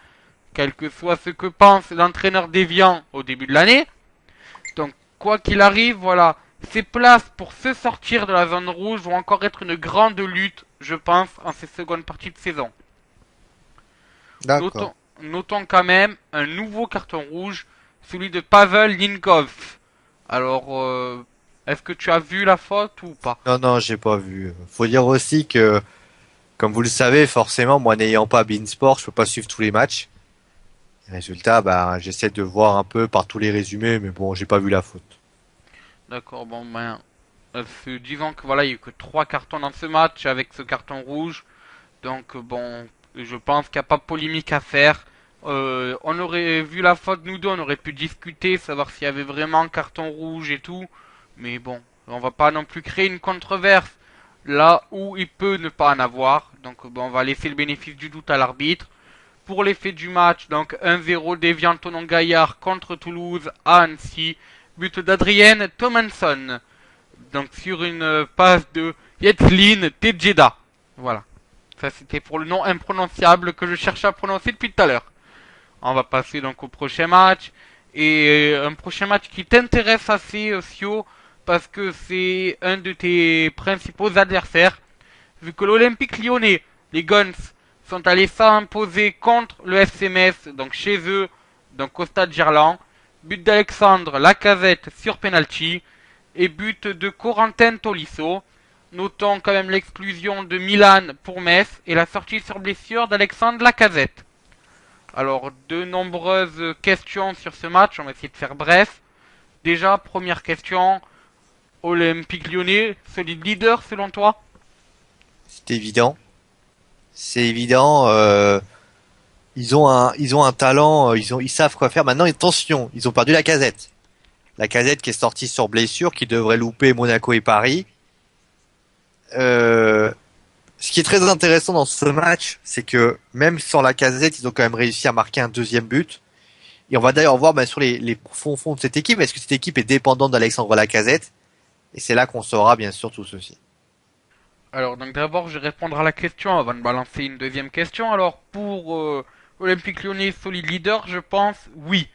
quel que soit ce que pense l'entraîneur d'Evian au début de l'année. Donc, quoi qu'il arrive, voilà, ces places pour se sortir de la zone rouge vont encore être une grande lutte, je pense, en ces secondes parties de saison. D'accord. Notons quand même un nouveau carton rouge, celui de Pavel Linkov. Alors, est-ce que tu as vu la faute ou pas? Non, non, j'ai pas vu. Faut dire aussi que, comme vous le savez, forcément, moi n'ayant pas Beansport, je peux pas suivre tous les matchs. Résultat, bah, j'essaie de voir un peu par tous les résumés, mais bon, j'ai pas vu la faute. D'accord, bon ben, disons que voilà, il y a eu que 3 cartons dans ce match avec ce carton rouge. Donc bon, je pense qu'il n'y a pas de polémique à faire. On aurait vu la faute nous deux, on aurait pu discuter, savoir s'il y avait vraiment un carton rouge et tout. Mais bon, on va pas non plus créer une controverse là où il peut ne pas en avoir. Donc bon, on va laisser le bénéfice du doute à l'arbitre. Pour l'effet du match, donc 1-0 d'Evian Tonon Gaillard contre Toulouse à Annecy. But d'Adrienne Thomanson. Donc sur une passe de Yetlin Tejeda. Voilà. Ça c'était pour le nom imprononciable que je cherchais à prononcer depuis tout à l'heure. On va passer donc au prochain match. Et un prochain match qui t'intéresse assez, Sio, parce que c'est un de tes principaux adversaires. Vu que l'Olympique lyonnais, les Guns, sont allés s'imposer contre le FC Metz, donc chez eux, donc au stade Gerland. But d'Alexandre Lacazette sur penalty et but de Corentin Tolisso. Notons quand même l'exclusion de Milan pour Metz et la sortie sur blessure d'Alexandre Lacazette. Alors, de nombreuses questions sur ce match, on va essayer de faire bref. Déjà, première question, Olympique Lyonnais, solide leader selon toi? C'est évident. C'est évident. Ils ont un talent. Ils savent quoi faire. Maintenant, attention, ils ont perdu la Casette. La Casette qui est sortie sur blessure, qui devrait louper Monaco et Paris. Ce qui est très intéressant dans ce match, c'est que même sans la Casette, ils ont quand même réussi à marquer un deuxième but. Et on va d'ailleurs voir sur les fonds de cette équipe. Est-ce que cette équipe est dépendante d'Alexandre Lacazette? Et c'est là qu'on saura bien sûr tout ceci. Alors, donc d'abord, je vais répondre à la question avant de balancer une deuxième question. Alors, pour Olympique Lyonnais, solide leader, je pense oui.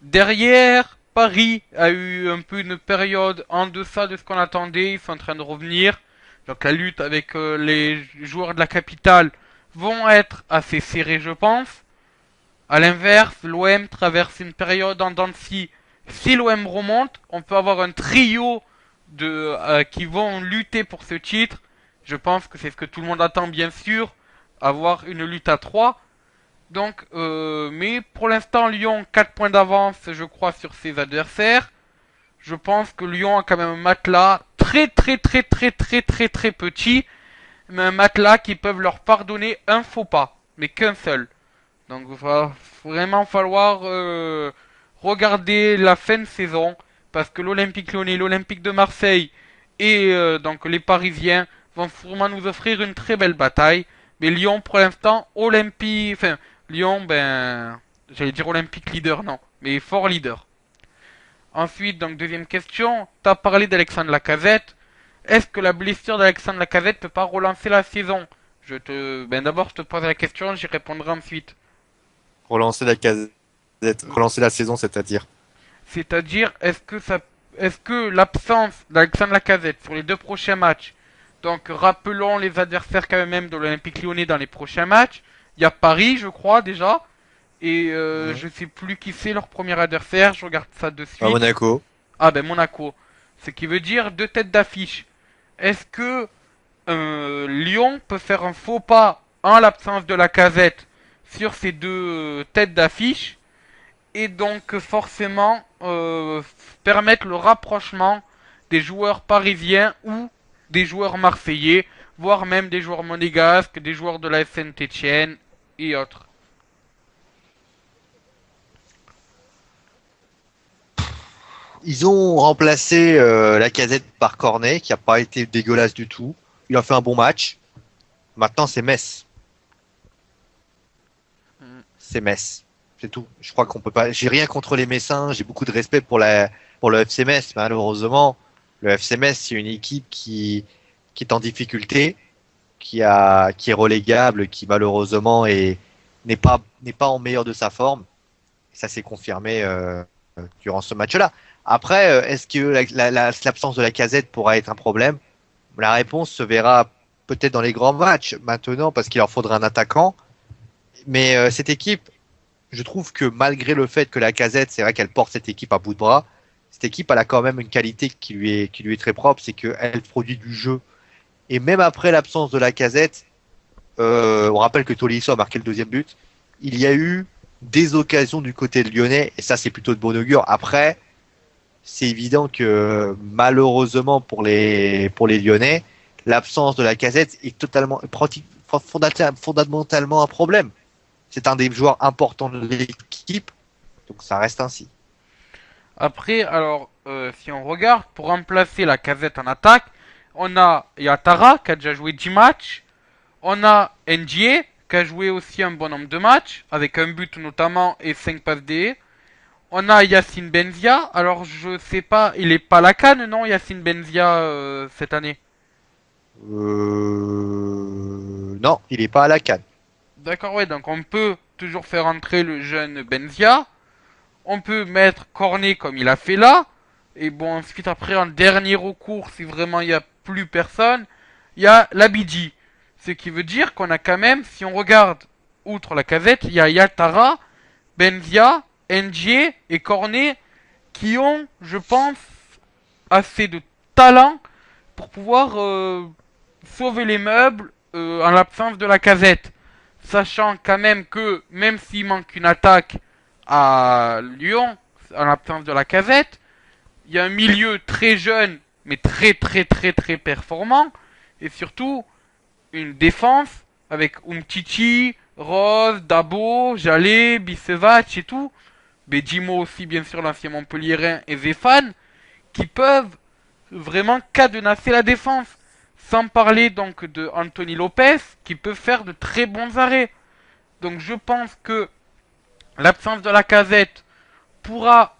Derrière, Paris a eu un peu une période en deçà de ce qu'on attendait. Ils sont en train de revenir. Donc, la lutte avec les joueurs de la capitale vont être assez serrée, je pense. À l'inverse, l'OM traverse une période en dents de scie. Si l'OM remonte, on peut avoir un trio qui vont lutter pour ce titre. Je pense que c'est ce que tout le monde attend, bien sûr, avoir une lutte à 3. Donc, mais pour l'instant, Lyon 4 points d'avance, je crois, sur ses adversaires. Je pense que Lyon a quand même un matelas très très très très très très très petit, mais un matelas qui peuvent leur pardonner un faux pas, mais qu'un seul. Donc, il va vraiment falloir regarder la fin de saison, parce que l'Olympique Lyonnais, l'Olympique de Marseille et donc les Parisiens vont sûrement nous offrir une très belle bataille. Mais Lyon, pour l'instant, Lyon, j'allais dire Olympique leader, non, mais fort leader. Ensuite, donc deuxième question, t'as parlé d'Alexandre Lacazette. Est-ce que la blessure d'Alexandre Lacazette peut pas relancer la saison? D'abord, je te pose la question, j'y répondrai ensuite. Relancer la Casette, relancer la saison, c'est-à-dire. C'est-à-dire, est-ce que l'absence d'Alexandre Lacazette sur les deux prochains matchs, donc rappelons les adversaires quand même de l'Olympique Lyonnais dans les prochains matchs, il y a Paris, je crois déjà, et je sais plus qui c'est leur premier adversaire, je regarde ça de À suite. Monaco. Ah ben Monaco, ce qui veut dire deux têtes d'affiche. Est-ce que Lyon peut faire un faux pas en l'absence de Lacazette sur ces deux têtes d'affiche? Et donc forcément permettre le rapprochement des joueurs parisiens ou des joueurs marseillais, voire même des joueurs monégasques, des joueurs de la Saint-Étienne et autres. Ils ont remplacé la Casette par Cornet, qui a pas été dégueulasse du tout. Il a fait un bon match. Maintenant, c'est Metz. C'est Metz. C'est tout. Je crois qu'on peut pas. J'ai rien contre les Messins. J'ai beaucoup de respect pour le FC Metz. Malheureusement, le FC Metz, c'est une équipe qui est en difficulté, qui est relégable, qui malheureusement n'est pas en meilleur de sa forme. Et ça s'est confirmé durant ce match-là. Après, est-ce que l'absence de la Casette pourra être un problème? La réponse se verra peut-être dans les grands matchs maintenant, parce qu'il leur faudra un attaquant. Mais cette équipe, je trouve que malgré le fait que la Casette, c'est vrai qu'elle porte cette équipe à bout de bras, cette équipe, elle a quand même une qualité qui lui est très propre, c'est qu'elle produit du jeu. Et même après l'absence de la Casette, on rappelle que Tolisso a marqué le deuxième but. Il y a eu des occasions du côté de Lyonnais, et ça c'est plutôt de bon augure. Après, c'est évident que malheureusement pour les Lyonnais, l'absence de la Casette est fondamentalement un problème. C'est un des joueurs importants de l'équipe, donc ça reste ainsi. Après, alors, si on regarde, pour remplacer la Casette en attaque, il y a Tara qui a déjà joué 10 matchs, on a Ndié qui a joué aussi un bon nombre de matchs, avec un but notamment et 5 passes D. On a Yacine Benzia, alors je sais pas, il est pas à la CAN, non, Yacine Benzia, cette année? Non, il est pas à la CAN. D'accord, ouais, donc on peut toujours faire entrer le jeune Benzia, on peut mettre Cornet comme il a fait là, et bon, ensuite après, en dernier recours, si vraiment il y a plus personne, il y a l'Abidji. Ce qui veut dire qu'on a quand même, si on regarde, outre la Casette, il y a Yatara, Benzia, Ndié et Cornet qui ont, je pense, assez de talent pour pouvoir sauver les meubles en l'absence de la Casette. Sachant quand même que, même s'il manque une attaque à Lyon, en l'absence de la Casette, il y a un milieu très jeune, mais très très très très performant, et surtout une défense avec Umtiti, Rose, Dabo, Jalé, Bisevac et tout, Bedimo aussi bien sûr l'ancien Montpellierin et Zéphane, qui peuvent vraiment cadenasser la défense. Sans parler donc de Anthony Lopez, qui peut faire de très bons arrêts. Donc je pense que l'absence de la casette pourra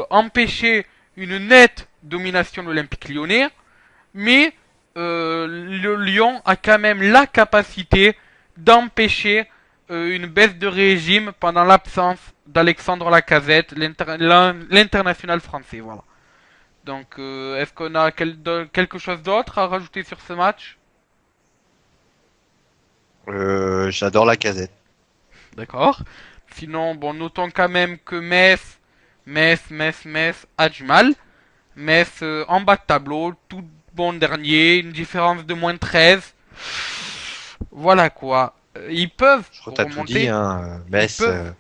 empêcher une nette domination de l'Olympique lyonnais, mais le Lyon a quand même la capacité d'empêcher une baisse de régime pendant l'absence d'Alexandre Lacazette, l'international français. Voilà. Donc, est-ce qu'on a quelque chose d'autre à rajouter sur ce match? J'adore la casette. D'accord. Sinon, bon, notons quand même que Metz a du mal. Metz en bas de tableau, tout bon dernier, une différence de moins 13. Voilà quoi. Ils peuvent Je crois que t'as tout dit, remonter. hein. Ils Metz, peuvent.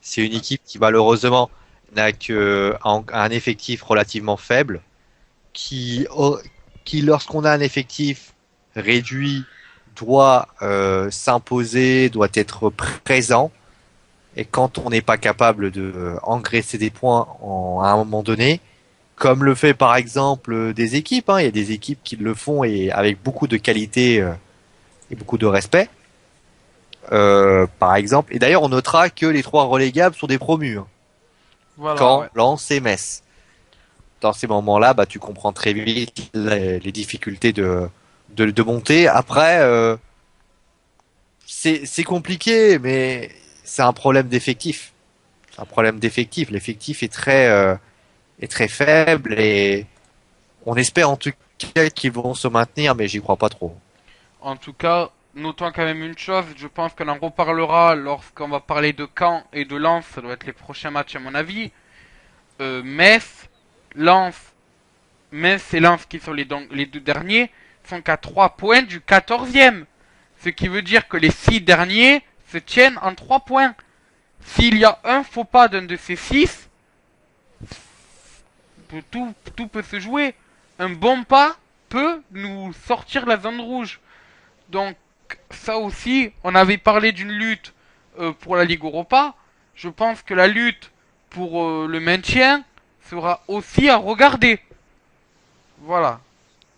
c'est une équipe qui malheureusement n'a que un effectif relativement faible, qui lorsqu'on a un effectif réduit doit s'imposer, doit être présent. Et quand on n'est pas capable de engraisser des points à un moment donné, comme le fait par exemple des équipes, hein, il y a des équipes qui le font et avec beaucoup de qualité et beaucoup de respect. Par exemple, et d'ailleurs on notera que les trois relégables sont des promus, hein. Voilà, Caen, ouais. Lens et Metz. Dans ces moments-là, bah, tu comprends très vite les difficultés de monter. Après, c'est compliqué, mais c'est un problème d'effectif. C'est un problème d'effectif. L'effectif est très faible et on espère en tout cas qu'ils vont se maintenir, mais j'y crois pas trop. En tout cas, notons quand même une chose. Je pense qu'on en reparlera lorsqu'on va parler de Caen et de Lens. Ça doit être les prochains matchs à mon avis. Metz, Lens, Metz et Lens qui sont les deux derniers sont qu'à 3 points du 14e. Ce qui veut dire que les 6 derniers se tiennent en 3 points. S'il y a un faux pas d'un de ces 6, tout peut se jouer. Un bon pas peut nous sortir de la zone rouge. Donc ça aussi, on avait parlé d'une lutte pour la Ligue Europa. Je pense que la lutte pour le maintien sera aussi à regarder. Voilà.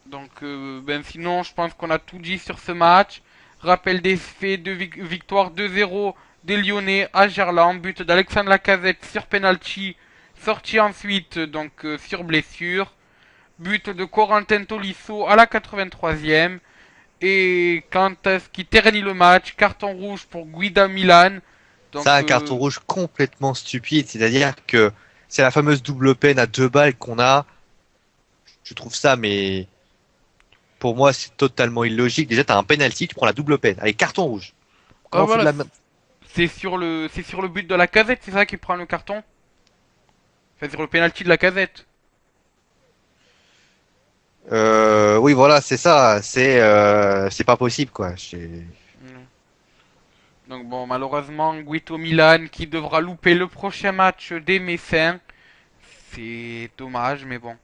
Donc, ben sinon, je pense qu'on a tout dit sur ce match. Rappel des faits de victoire 2-0 des Lyonnais à Gerland. But d'Alexandre Lacazette sur penalty. Sorti ensuite, donc sur blessure. But de Corentin Tolisso à la 83e. Et quand est-ce qu'il ternit le match? Carton rouge pour Guida Milan. Donc, Ça, un carton rouge complètement stupide, c'est-à-dire que c'est la fameuse double peine à 2 balles qu'on a. Je trouve ça, mais pour moi, c'est totalement illogique. Déjà, t'as un penalty, tu prends la double peine avec carton rouge. ah, Comment on fait de voilà, la main? c'est sur le but de la casette, c'est ça qui prend le carton? Enfin, sur le penalty de la casette. Oui, voilà, c'est ça. C'est pas possible, quoi. Donc bon, malheureusement, Guito Milan qui devra louper le prochain match des Messins. C'est dommage, mais bon.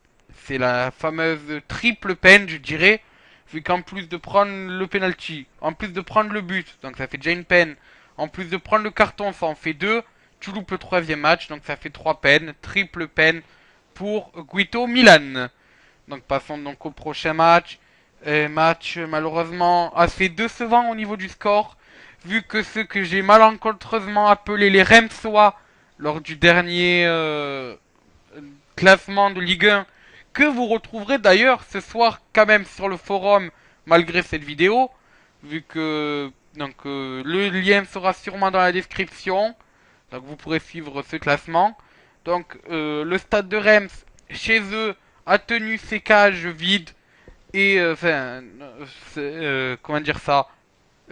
C'est la fameuse triple peine, je dirais. Vu qu'en plus de prendre le penalty, en plus de prendre le but, donc ça fait déjà une peine. En plus de prendre le carton, ça en fait deux. Tu loupes le troisième match, donc ça fait trois peines. Triple peine pour Guito Milan. Donc passons donc au prochain match. Match malheureusement assez décevant au niveau du score. Vu que ceux que j'ai malencontreusement appelés les Remsois lors du dernier classement de Ligue 1, que vous retrouverez d'ailleurs ce soir quand même sur le forum malgré cette vidéo, vu que donc le lien sera sûrement dans la description, donc vous pourrez suivre ce classement. Donc le stade de Reims chez eux a tenu ses cages vides et comment dire ça,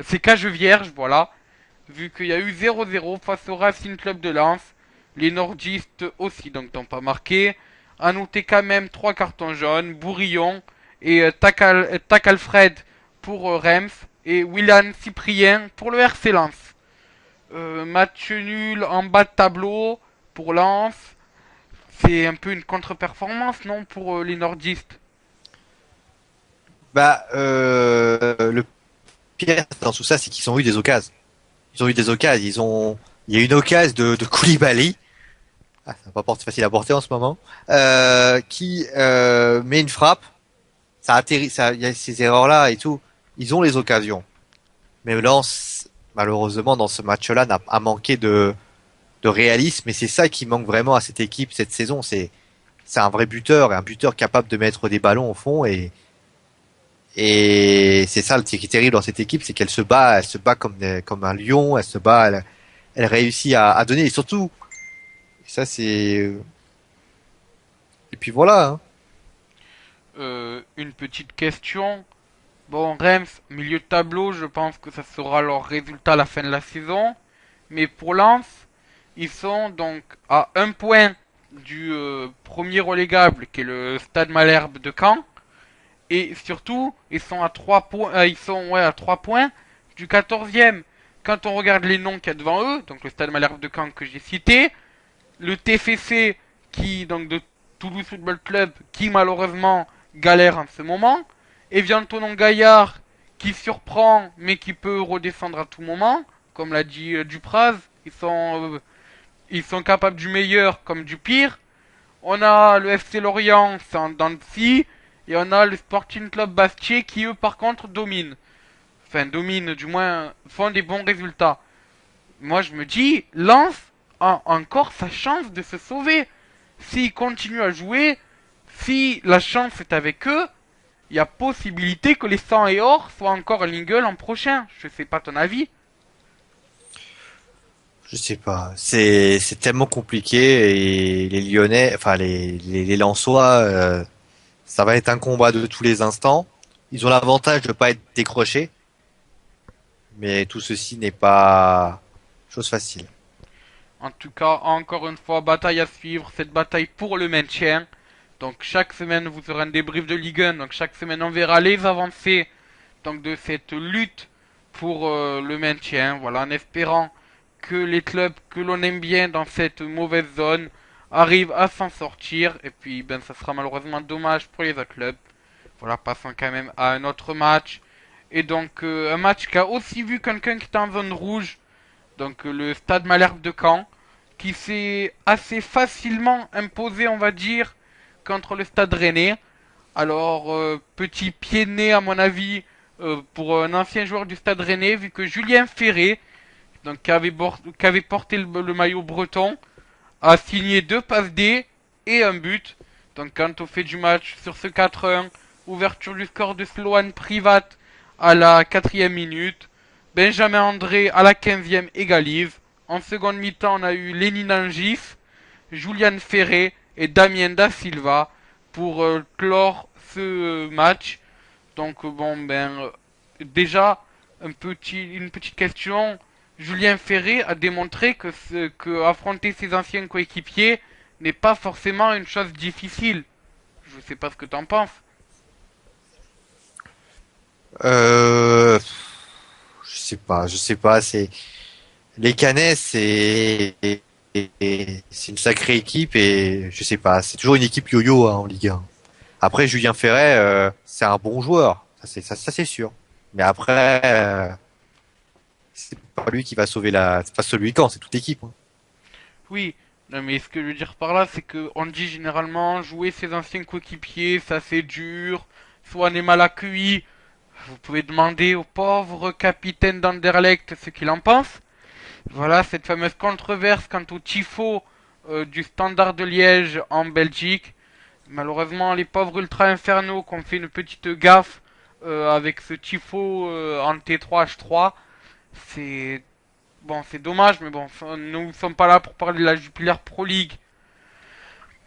ses cages vierges, voilà, vu qu'il y a eu 0-0 face au Racing Club de Lens. Les nordistes aussi donc n'ont pas marqué. À noter quand même trois cartons jaunes, Bourillon et Takalfred pour Reims et Willan Cyprien pour le RC Lens. Match nul en bas de tableau pour Lens. c'est un peu une contre-performance, non, pour les nordistes? Le pire dans tout ça, c'est qu'ils ont eu des occasions. Ils ont eu des occasions. Il y a une occasion de Koulibaly. Ah, ça va pas facile à porter en ce moment. Qui met une frappe. Ça atterrit, il y a ces erreurs-là et tout. Ils ont les occasions. Mais Lens, malheureusement, dans ce match-là, a manqué de réalisme. Et c'est ça qui manque vraiment à cette équipe cette saison. C'est un vrai buteur, un buteur capable de mettre des ballons au fond. Et c'est ça qui est terrible dans cette équipe, c'est qu'elle se bat, comme un lion. Elle se bat, elle réussit à donner. Et surtout, ça c'est. Et puis voilà. Hein. Une petite question. Bon, Reims, milieu de tableau, je pense que ça sera leur résultat à la fin de la saison. Mais pour Lens, ils sont donc à un point du premier relégable, qui est le Stade Malherbe de Caen. Et surtout, ils sont à 3 points, ils sont ouais, à 3 points du 14e. Quand on regarde les noms qu'il y a devant eux, donc le Stade Malherbe de Caen que j'ai cité, le TFC qui donc de Toulouse Football Club qui malheureusement galère en ce moment, Evian Tonon Gaillard qui surprend mais qui peut redescendre à tout moment, comme l'a dit Dupraz, ils sont capables du meilleur comme du pire. On a le FC Lorient, c'est en dents de scie, et on a le Sporting Club Bastier qui eux par contre dominent. Enfin dominent, du moins font des bons résultats. Moi je me dis, Lens a encore sa chance de se sauver. S'ils continuent à jouer, si la chance est avec eux, il y a possibilité que les 100 et or soient encore en Ligue 1 l'an prochain. Je sais pas ton avis. Je sais pas. C'est tellement compliqué et les Lyonnais, enfin les Lensois, ça va être un combat de tous les instants. Ils ont l'avantage de pas être décrochés, mais tout ceci n'est pas chose facile. En tout cas, encore une fois, bataille à suivre, cette bataille pour le maintien. Donc chaque semaine, vous aurez un débrief de Ligue 1. Donc chaque semaine, on verra les avancées donc de cette lutte pour le maintien. Voilà, en espérant que les clubs que l'on aime bien dans cette mauvaise zone arrivent à s'en sortir. Et puis, ben, ça sera malheureusement dommage pour les autres clubs. Voilà, passons quand même à un autre match. Et donc, un match qui a aussi vu quelqu'un qui est en zone rouge. Donc, le Stade Malherbe de Caen. Qui s'est assez facilement imposé, on va dire, contre le Stade Rennais. Alors, petit pied de nez à mon avis pour un ancien joueur du Stade Rennais, vu que Julien Ferré, donc qui avait porté le maillot breton, a signé 2 passes D et un but. Donc quand on fait du match sur ce 4-1, ouverture du score de Sloan Privat à la 4e minute, Benjamin André à la 15e égalise. En seconde mi-temps, on a eu Lénine Angif, Julian Ferré et Damien Da Silva pour clore ce match. Donc bon ben déjà une petite question. Julien Ferré a démontré que affronter ses anciens coéquipiers n'est pas forcément une chose difficile. Je sais pas ce que t'en penses. Euh, je sais pas. C'est les Canets, c'est une sacrée équipe et je sais pas. C'est toujours une équipe yo-yo hein, en Ligue 1. Après, Julien Ferret, c'est un bon joueur, ça c'est sûr. Mais après, c'est pas lui qui va sauver c'est pas celui quand, c'est toute l'équipe. Hein. Oui, non mais ce que je veux dire par là, c'est que on dit généralement jouer ses anciens coéquipiers, ça c'est dur, soit on est mal accueilli. Vous pouvez demander au pauvre capitaine d'Anderlecht ce qu'il en pense. Voilà cette fameuse controverse quant au tifo du Standard de Liège en Belgique. Malheureusement, les pauvres ultra infernaux qui ont fait une petite gaffe avec ce tifo en T3H3, c'est bon, c'est dommage, mais bon, nous ne sommes pas là pour parler de la Jupiler Pro League,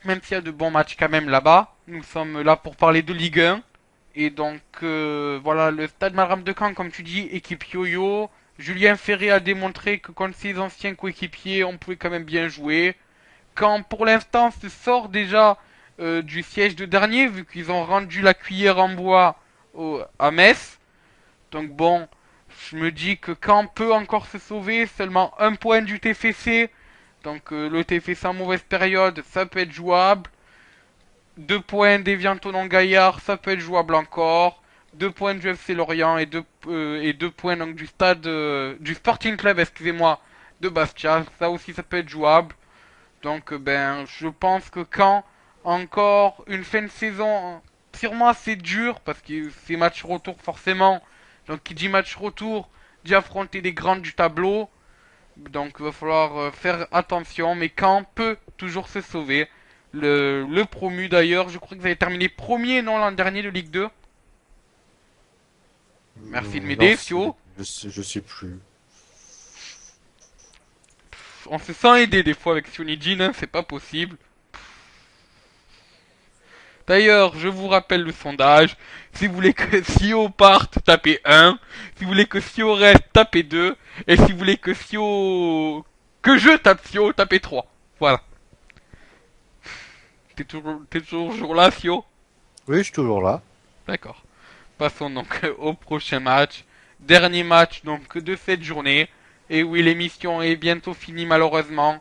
même s'il y a de bons matchs quand même là-bas. Nous sommes là pour parler de Ligue 1. Et donc, voilà, le Stade Malherbe de Caen, comme tu dis, équipe yo-yo. Julien Ferré a démontré que contre ses anciens coéquipiers, on pouvait quand même bien jouer. Quand pour l'instant se sort déjà du siège de dernier, vu qu'ils ont rendu la cuillère en bois à Metz. Donc bon, je me dis que Caen peut encore se sauver, seulement un point du TFC. Donc le TFC sans mauvaise période, ça peut être jouable. 2 points d'Evian Tonon Gaillard, ça peut être jouable encore. 2 points du FC Lorient et 2 points donc du stade du Sporting Club, excusez-moi, de Bastia. Ça aussi ça peut être jouable. Donc ben je pense que quand encore une fin de saison sûrement assez dur parce que c'est match retour forcément. Donc qui dit match retour dit affronter les grands du tableau. Donc il va falloir faire attention, mais Caen peut toujours se sauver. Le promu d'ailleurs, je crois que vous avez terminé premier non l'an dernier de Ligue 2. Merci de m'aider, Sio. Je sais plus. On se sent aider des fois avec Sionijin, hein, c'est pas possible. D'ailleurs, je vous rappelle le sondage. Si vous voulez que Sio parte, tapez 1. Si vous voulez que Sio reste, tapez 2. Et si vous voulez que Sio... que je tape Sio, tapez 3. Voilà. T'es toujours là, Sio? Oui, je suis toujours là. D'accord. Passons donc au prochain match. Dernier match donc de cette journée. Et oui, l'émission est bientôt finie malheureusement.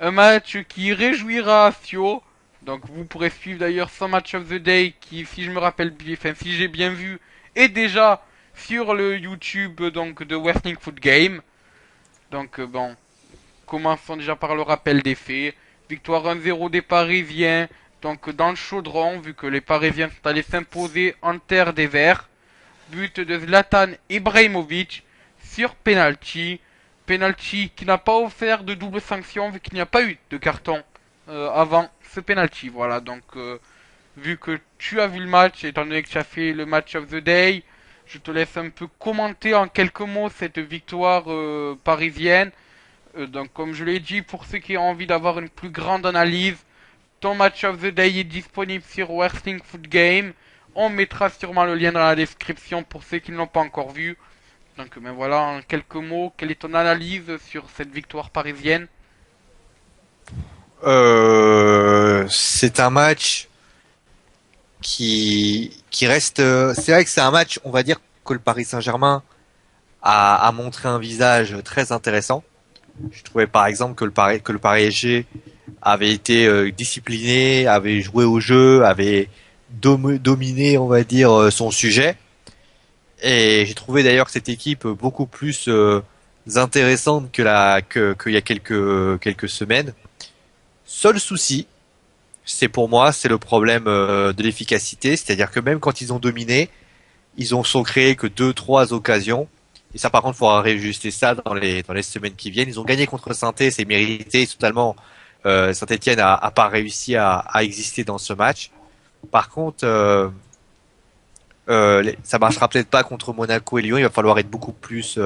Un match qui réjouira Sio. Donc vous pourrez suivre d'ailleurs son match of the day qui, si je me rappelle bien, enfin si j'ai bien vu, est déjà sur le YouTube donc de Wrestling Foot Game. Donc bon, commençons déjà par le rappel des faits. Victoire 1-0 des Parisiens, donc dans le chaudron, vu que les Parisiens sont allés s'imposer en terre des Verts. But de Zlatan Ibrahimovic sur penalty. Penalty qui n'a pas offert de double sanction vu qu'il n'y a pas eu de carton avant ce penalty. Voilà, donc vu que tu as vu le match, étant donné que tu as fait le match of the day, je te laisse un peu commenter en quelques mots cette victoire parisienne. Donc comme je l'ai dit, pour ceux qui ont envie d'avoir une plus grande analyse, ton match of the day est disponible sur Wrestling Foot Game. On mettra sûrement le lien dans la description pour ceux qui ne l'ont pas encore vu. Donc ben voilà, en quelques mots, quelle est ton analyse sur cette victoire parisienne? C'est un match qui reste. C'est vrai que c'est un match, on va dire que le Paris Saint-Germain a montré un visage très intéressant. Je trouvais par exemple que le Paris SG avait été discipliné, avait joué au jeu, avait dominé, on va dire, son sujet. Et j'ai trouvé d'ailleurs que cette équipe beaucoup plus intéressante qu'il y a quelques semaines. Seul souci, c'est pour moi, c'est le problème de l'efficacité, c'est-à-dire que même quand ils ont dominé, ils ont sont créé que 2-3 occasions. Et ça, par contre, il faudra réajuster ça dans les semaines qui viennent. Ils ont gagné contre Saint-Étienne, c'est mérité totalement. Saint-Étienne a pas réussi à exister dans ce match. Par contre, ça marchera peut-être pas contre Monaco et Lyon. Il va falloir être beaucoup plus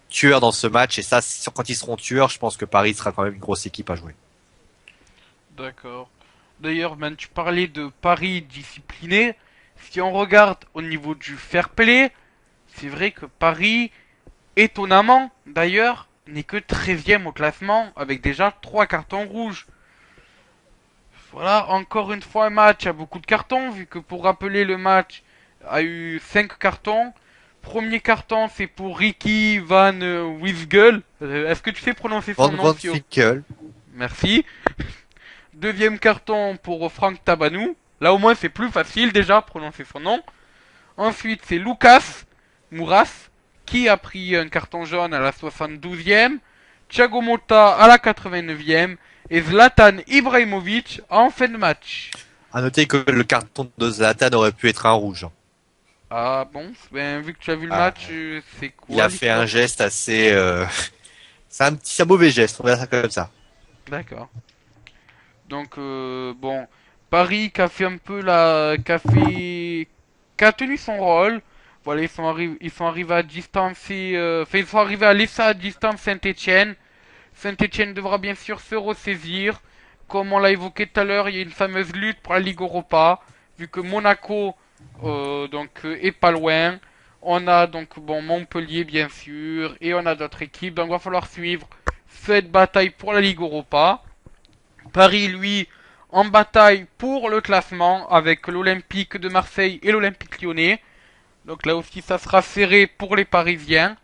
tueur dans ce match. Et ça, quand ils seront tueurs, je pense que Paris sera quand même une grosse équipe à jouer. D'accord. D'ailleurs, ben, tu parlais de Paris discipliné. Si on regarde au niveau du fair play, c'est vrai que Paris, étonnamment d'ailleurs, n'est que 13e au classement avec déjà 3 cartons rouges. Voilà, encore une fois un match à beaucoup de cartons, vu que pour rappeler le match a eu 5 cartons. Premier carton c'est pour Ricky Van Wisgel. Est-ce que tu sais prononcer son nom, Van Sio? Finkel. Merci. Deuxième carton pour Franck Tabanou. Là au moins c'est plus facile déjà prononcer son nom. Ensuite c'est Lucas Mouras qui a pris un carton jaune à la 72e. Thiago Motta à la 89e. Et Zlatan Ibrahimovic en fin de match. À noter que le carton de Zlatan aurait pu être un rouge. Ah bon, ben, vu que tu as vu le Ah, match, c'est quoi Il a fait un geste assez. C'est un mauvais geste, on va dire ça comme ça. D'accord. Donc bon, Paris qui a fait un peu la, qui a tenu son rôle. Voilà, ils sont arrivés à distancer, enfin ils sont arrivés à laisser à distance Saint-Étienne. Saint-Étienne devra bien sûr se ressaisir. Comme on l'a évoqué tout à l'heure, il y a une fameuse lutte pour la Ligue Europa, vu que Monaco est pas loin. On a donc bon Montpellier bien sûr, et on a d'autres équipes. Donc il va falloir suivre cette bataille pour la Ligue Europa. Paris, lui, en bataille pour le classement avec l'Olympique de Marseille et l'Olympique Lyonnais. Donc là aussi, ça sera serré pour les Parisiens.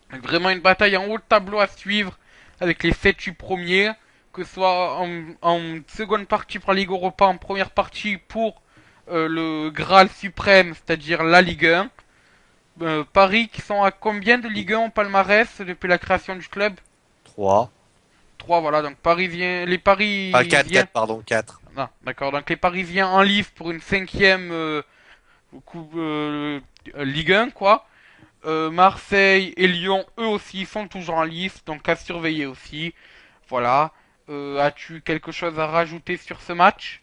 Vraiment une bataille en haut de tableau à suivre avec les 7-8 premiers, que ce soit en seconde partie pour la Ligue Europa, en première partie pour le Graal suprême, c'est-à-dire la Ligue 1. Paris qui sont à combien de Ligue 1 en palmarès depuis la création du club? 3. 3, voilà, donc Parisien, les Ah, 4, Parisiens. 4, pardon, 4. Ah, d'accord, donc les Parisiens en lice pour une cinquième Ligue 1, quoi. Marseille et Lyon, eux aussi, sont toujours en lice, donc à surveiller aussi. Voilà. As-tu quelque chose à rajouter sur ce match?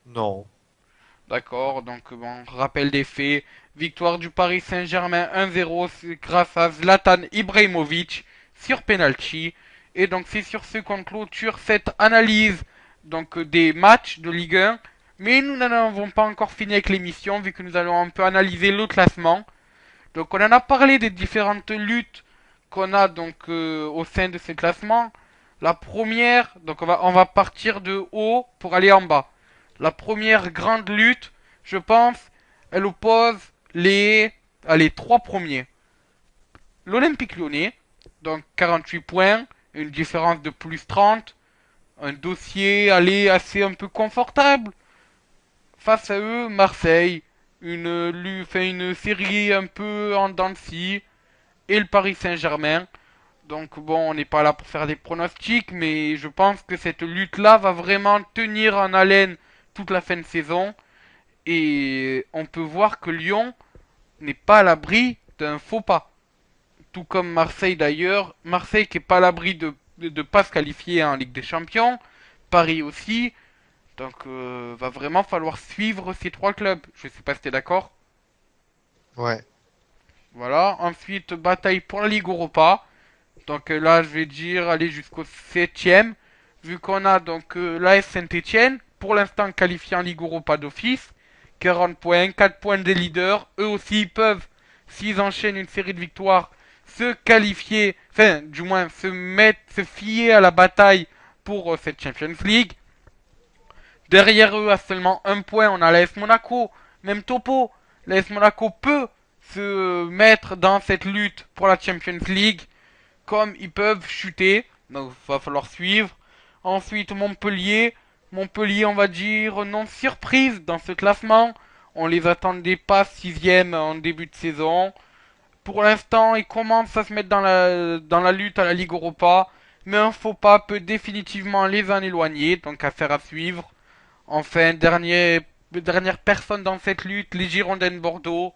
Non. D'accord, donc bon, rappel des faits. Victoire du Paris Saint-Germain 1-0 grâce à Zlatan Ibrahimovic sur penalty. Et donc c'est sur ce qu'on clôture cette analyse donc des matchs de Ligue 1. Mais nous n'en avons pas encore fini avec l'émission vu que nous allons un peu analyser le classement. Donc on en a parlé des différentes luttes qu'on a donc au sein de ce classement. La première, donc on va partir de haut pour aller en bas. La première grande lutte, je pense, elle oppose les trois premiers. L'Olympique Lyonnais, donc 48 points, une différence de plus 30, un dossier assez un peu confortable. Face à eux, Marseille, une série un peu en dents de scie, et le Paris Saint-Germain. Donc bon, on n'est pas là pour faire des pronostics, mais je pense que cette lutte-là va vraiment tenir en haleine toute la fin de saison. Et on peut voir que Lyon n'est pas à l'abri d'un faux pas. Tout comme Marseille d'ailleurs. Marseille qui est pas à l'abri de pas se qualifier en Ligue des Champions. Paris aussi. Donc va vraiment falloir suivre ces trois clubs. Je sais pas si t'es d'accord. Ouais. Voilà. Ensuite, bataille pour la Ligue Europa. Donc là, je vais dire aller jusqu'au septième. Vu qu'on a donc l'AS Saint-Etienne, pour l'instant qualifié en Ligue Europa d'office. 40 points, 4 points des leaders. Eux aussi, ils peuvent, s'ils enchaînent une série de victoires, se qualifier, enfin, du moins, se fier à la bataille pour cette Champions League. Derrière eux, à seulement un point, on a l'AS Monaco, même topo. L'AS Monaco peut se mettre dans cette lutte pour la Champions League, comme ils peuvent chuter, donc il va falloir suivre. Ensuite, Montpellier. Montpellier, on va dire, non surprise dans ce classement. On les attendait pas sixième en début de saison. Pour l'instant, ils commencent à se mettre dans la lutte à la Ligue Europa. Mais un faux pas peut définitivement les en éloigner, donc affaire à suivre. Enfin, dernière personne dans cette lutte, les Girondins de Bordeaux.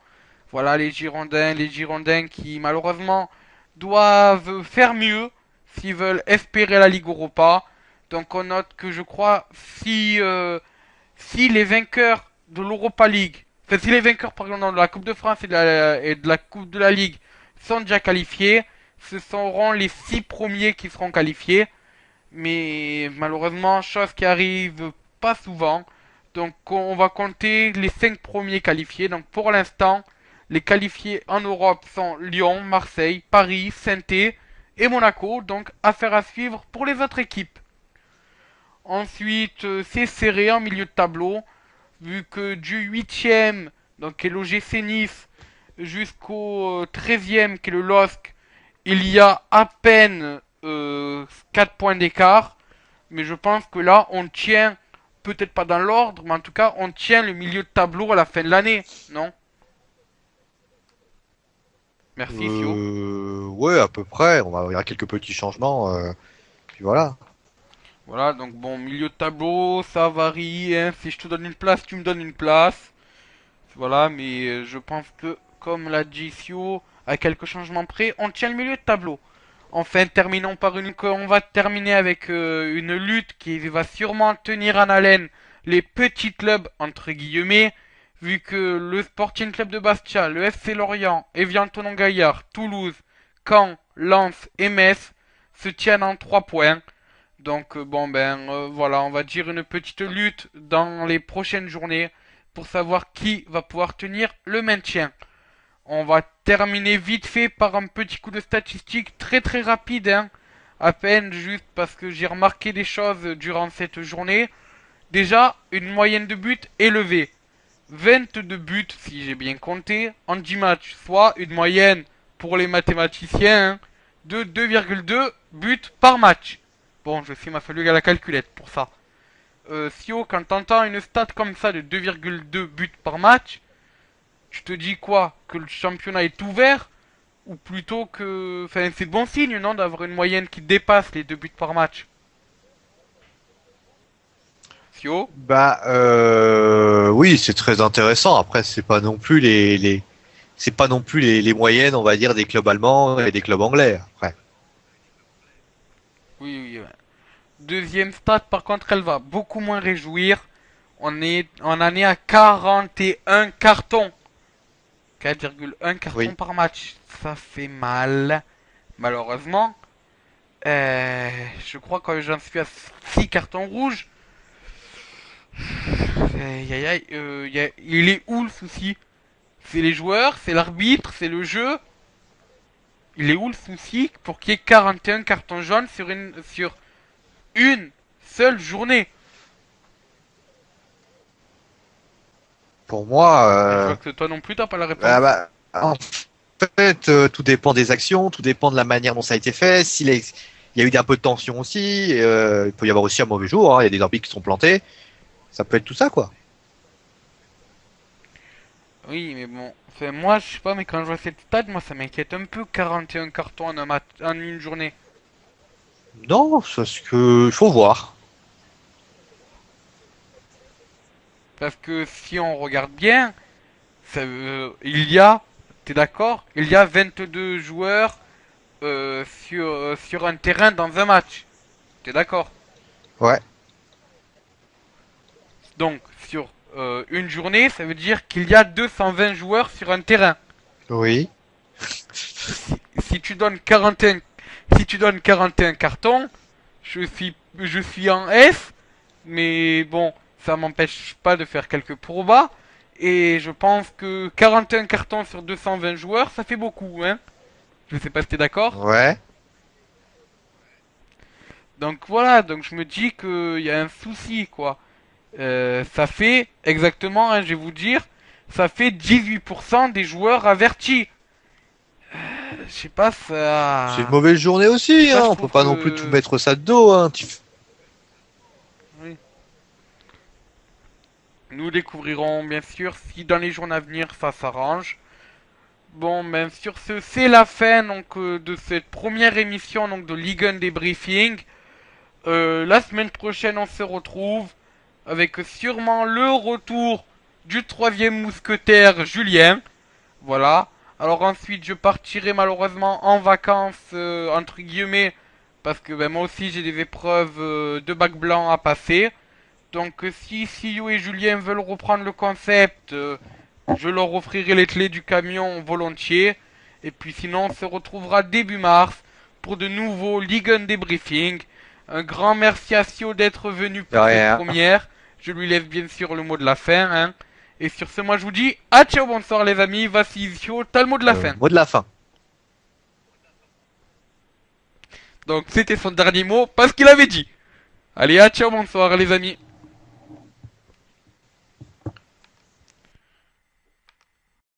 Voilà, les Girondins qui malheureusement doivent faire mieux s'ils veulent espérer la Ligue Europa. Donc on note que je crois si les vainqueurs de l'Europa League, enfin si les vainqueurs par exemple de la Coupe de France et de la Coupe de la Ligue sont déjà qualifiés, ce seront les 6 premiers qui seront qualifiés. Mais malheureusement, chose qui arrive pas souvent. Donc on va compter les 5 premiers qualifiés. Donc pour l'instant, les qualifiés en Europe sont Lyon, Marseille, Paris, Saint-Étienne et Monaco. Donc affaire à suivre pour les autres équipes. Ensuite, c'est serré en milieu de tableau, vu que du 8ème, donc qui est l'OGC Nice, jusqu'au 13ème, qui est le LOSC, il y a à peine 4 points d'écart. Mais je pense que là, on tient, peut-être pas dans l'ordre, mais en tout cas, on tient le milieu de tableau à la fin de l'année, non? Merci, Sio. Ouais, à peu près. Il y aura quelques petits changements. Puis voilà. Voilà, donc bon, milieu de tableau, ça varie, hein. Si je te donne une place, tu me donnes une place. Voilà, mais je pense que, comme l'a dit Sio, à quelques changements près, on tient le milieu de tableau. Enfin, terminons par on va terminer avec une lutte qui va sûrement tenir en haleine les petits clubs, entre guillemets, vu que le Sporting Club de Bastia, le FC Lorient, Evian Tonon Gaillard, Toulouse, Caen, Lens et Metz se tiennent en 3 points. Donc bon ben voilà, on va dire une petite lutte dans les prochaines journées pour savoir qui va pouvoir tenir le maintien. On va terminer vite fait par un petit coup de statistique très très rapide, hein. À peine juste parce que j'ai remarqué des choses durant cette journée. Déjà, une moyenne de buts élevée. 22 buts si j'ai bien compté en 10 matchs, soit une moyenne pour les mathématiciens, hein, de 2,2 buts par match. Bon, je sais, il m'a fallu à la calculette pour ça. Sio, quand t'entends une stat comme ça de 2,2 buts par match, tu te dis quoi? Que le championnat est ouvert? Ou plutôt que... Enfin, c'est de bon signe, non, d'avoir une moyenne qui dépasse les 2 buts par match. Sio? Bah, oui, c'est très intéressant. Après, c'est pas non plus c'est pas non plus les moyennes, on va dire, des clubs allemands et des clubs anglais. Après. Oui, oui, ouais. Deuxième stat, par contre, elle va beaucoup moins réjouir. On en est à 41 cartons. 4,1 cartons Oui. par match. Ça fait mal. Malheureusement. Je crois que j'en suis à 6 cartons rouges. Aïe, aïe, aïe, il est où le souci? C'est les joueurs, c'est l'arbitre, c'est le jeu. Il est où le souci pour qu'il y ait 41 cartons jaunes sur une seule journée? Pour moi, Je vois que toi non plus, t'as pas la réponse. en fait, tout dépend des actions, tout dépend de la manière dont ça a été fait. Il y a eu un peu de tension aussi. Il peut y avoir aussi un mauvais jour. Hein, il y a des arbitres qui sont plantés. Ça peut être tout ça, quoi. Oui, mais bon. Enfin, moi, je sais pas, mais quand je vois cette stat, moi, ça m'inquiète un peu. 41 cartons en une journée. Non, c'est ce que il faut voir. Parce que si on regarde bien, il y a, t'es d'accord? Il y a 22 joueurs sur un terrain dans un match. T'es d'accord? Ouais. Donc, sur une journée, ça veut dire qu'il y a 220 joueurs sur un terrain. Oui. Si tu donnes 41, si tu donnes 41 cartons, je suis en F, mais bon, ça m'empêche pas de faire quelques probas. Et je pense que 41 cartons sur 220 joueurs, ça fait beaucoup, hein. Je sais pas si t'es d'accord. Ouais. Donc voilà, donc je me dis qu'il y a un souci, quoi. Ça fait exactement, hein, je vais vous dire, ça fait 18% des joueurs avertis. Je sais pas, C'est une ça... mauvaise journée aussi. Ça, Hein. je On peut trouve pas non plus tout que... mettre ça de dos. Hein. Oui. Nous découvrirons bien sûr si dans les jours à venir ça s'arrange. Bon, ben sur ce, c'est la fin donc de cette première émission donc de Ligue 1 Débriefing. La semaine prochaine, on se retrouve avec sûrement le retour du troisième mousquetaire Julien. Voilà. Alors ensuite, je partirai malheureusement en vacances entre guillemets parce que ben, moi aussi j'ai des épreuves de bac blanc à passer. Donc si Sio et Julien veulent reprendre le concept, je leur offrirai les clés du camion volontiers. Et puis sinon, on se retrouvera début mars pour de nouveaux Ligue 1 débriefing. Un grand merci à Sio d'être venu De pour cette rien. première. Je lui laisse bien sûr le mot de la fin. Hein. Et sur ce, moi je vous dis à ciao, bonsoir les amis. Voici Sio, t'as le mot de la fin. Mot de la fin. Donc c'était son dernier mot parce qu'il avait dit. Allez, à ciao, bonsoir les amis.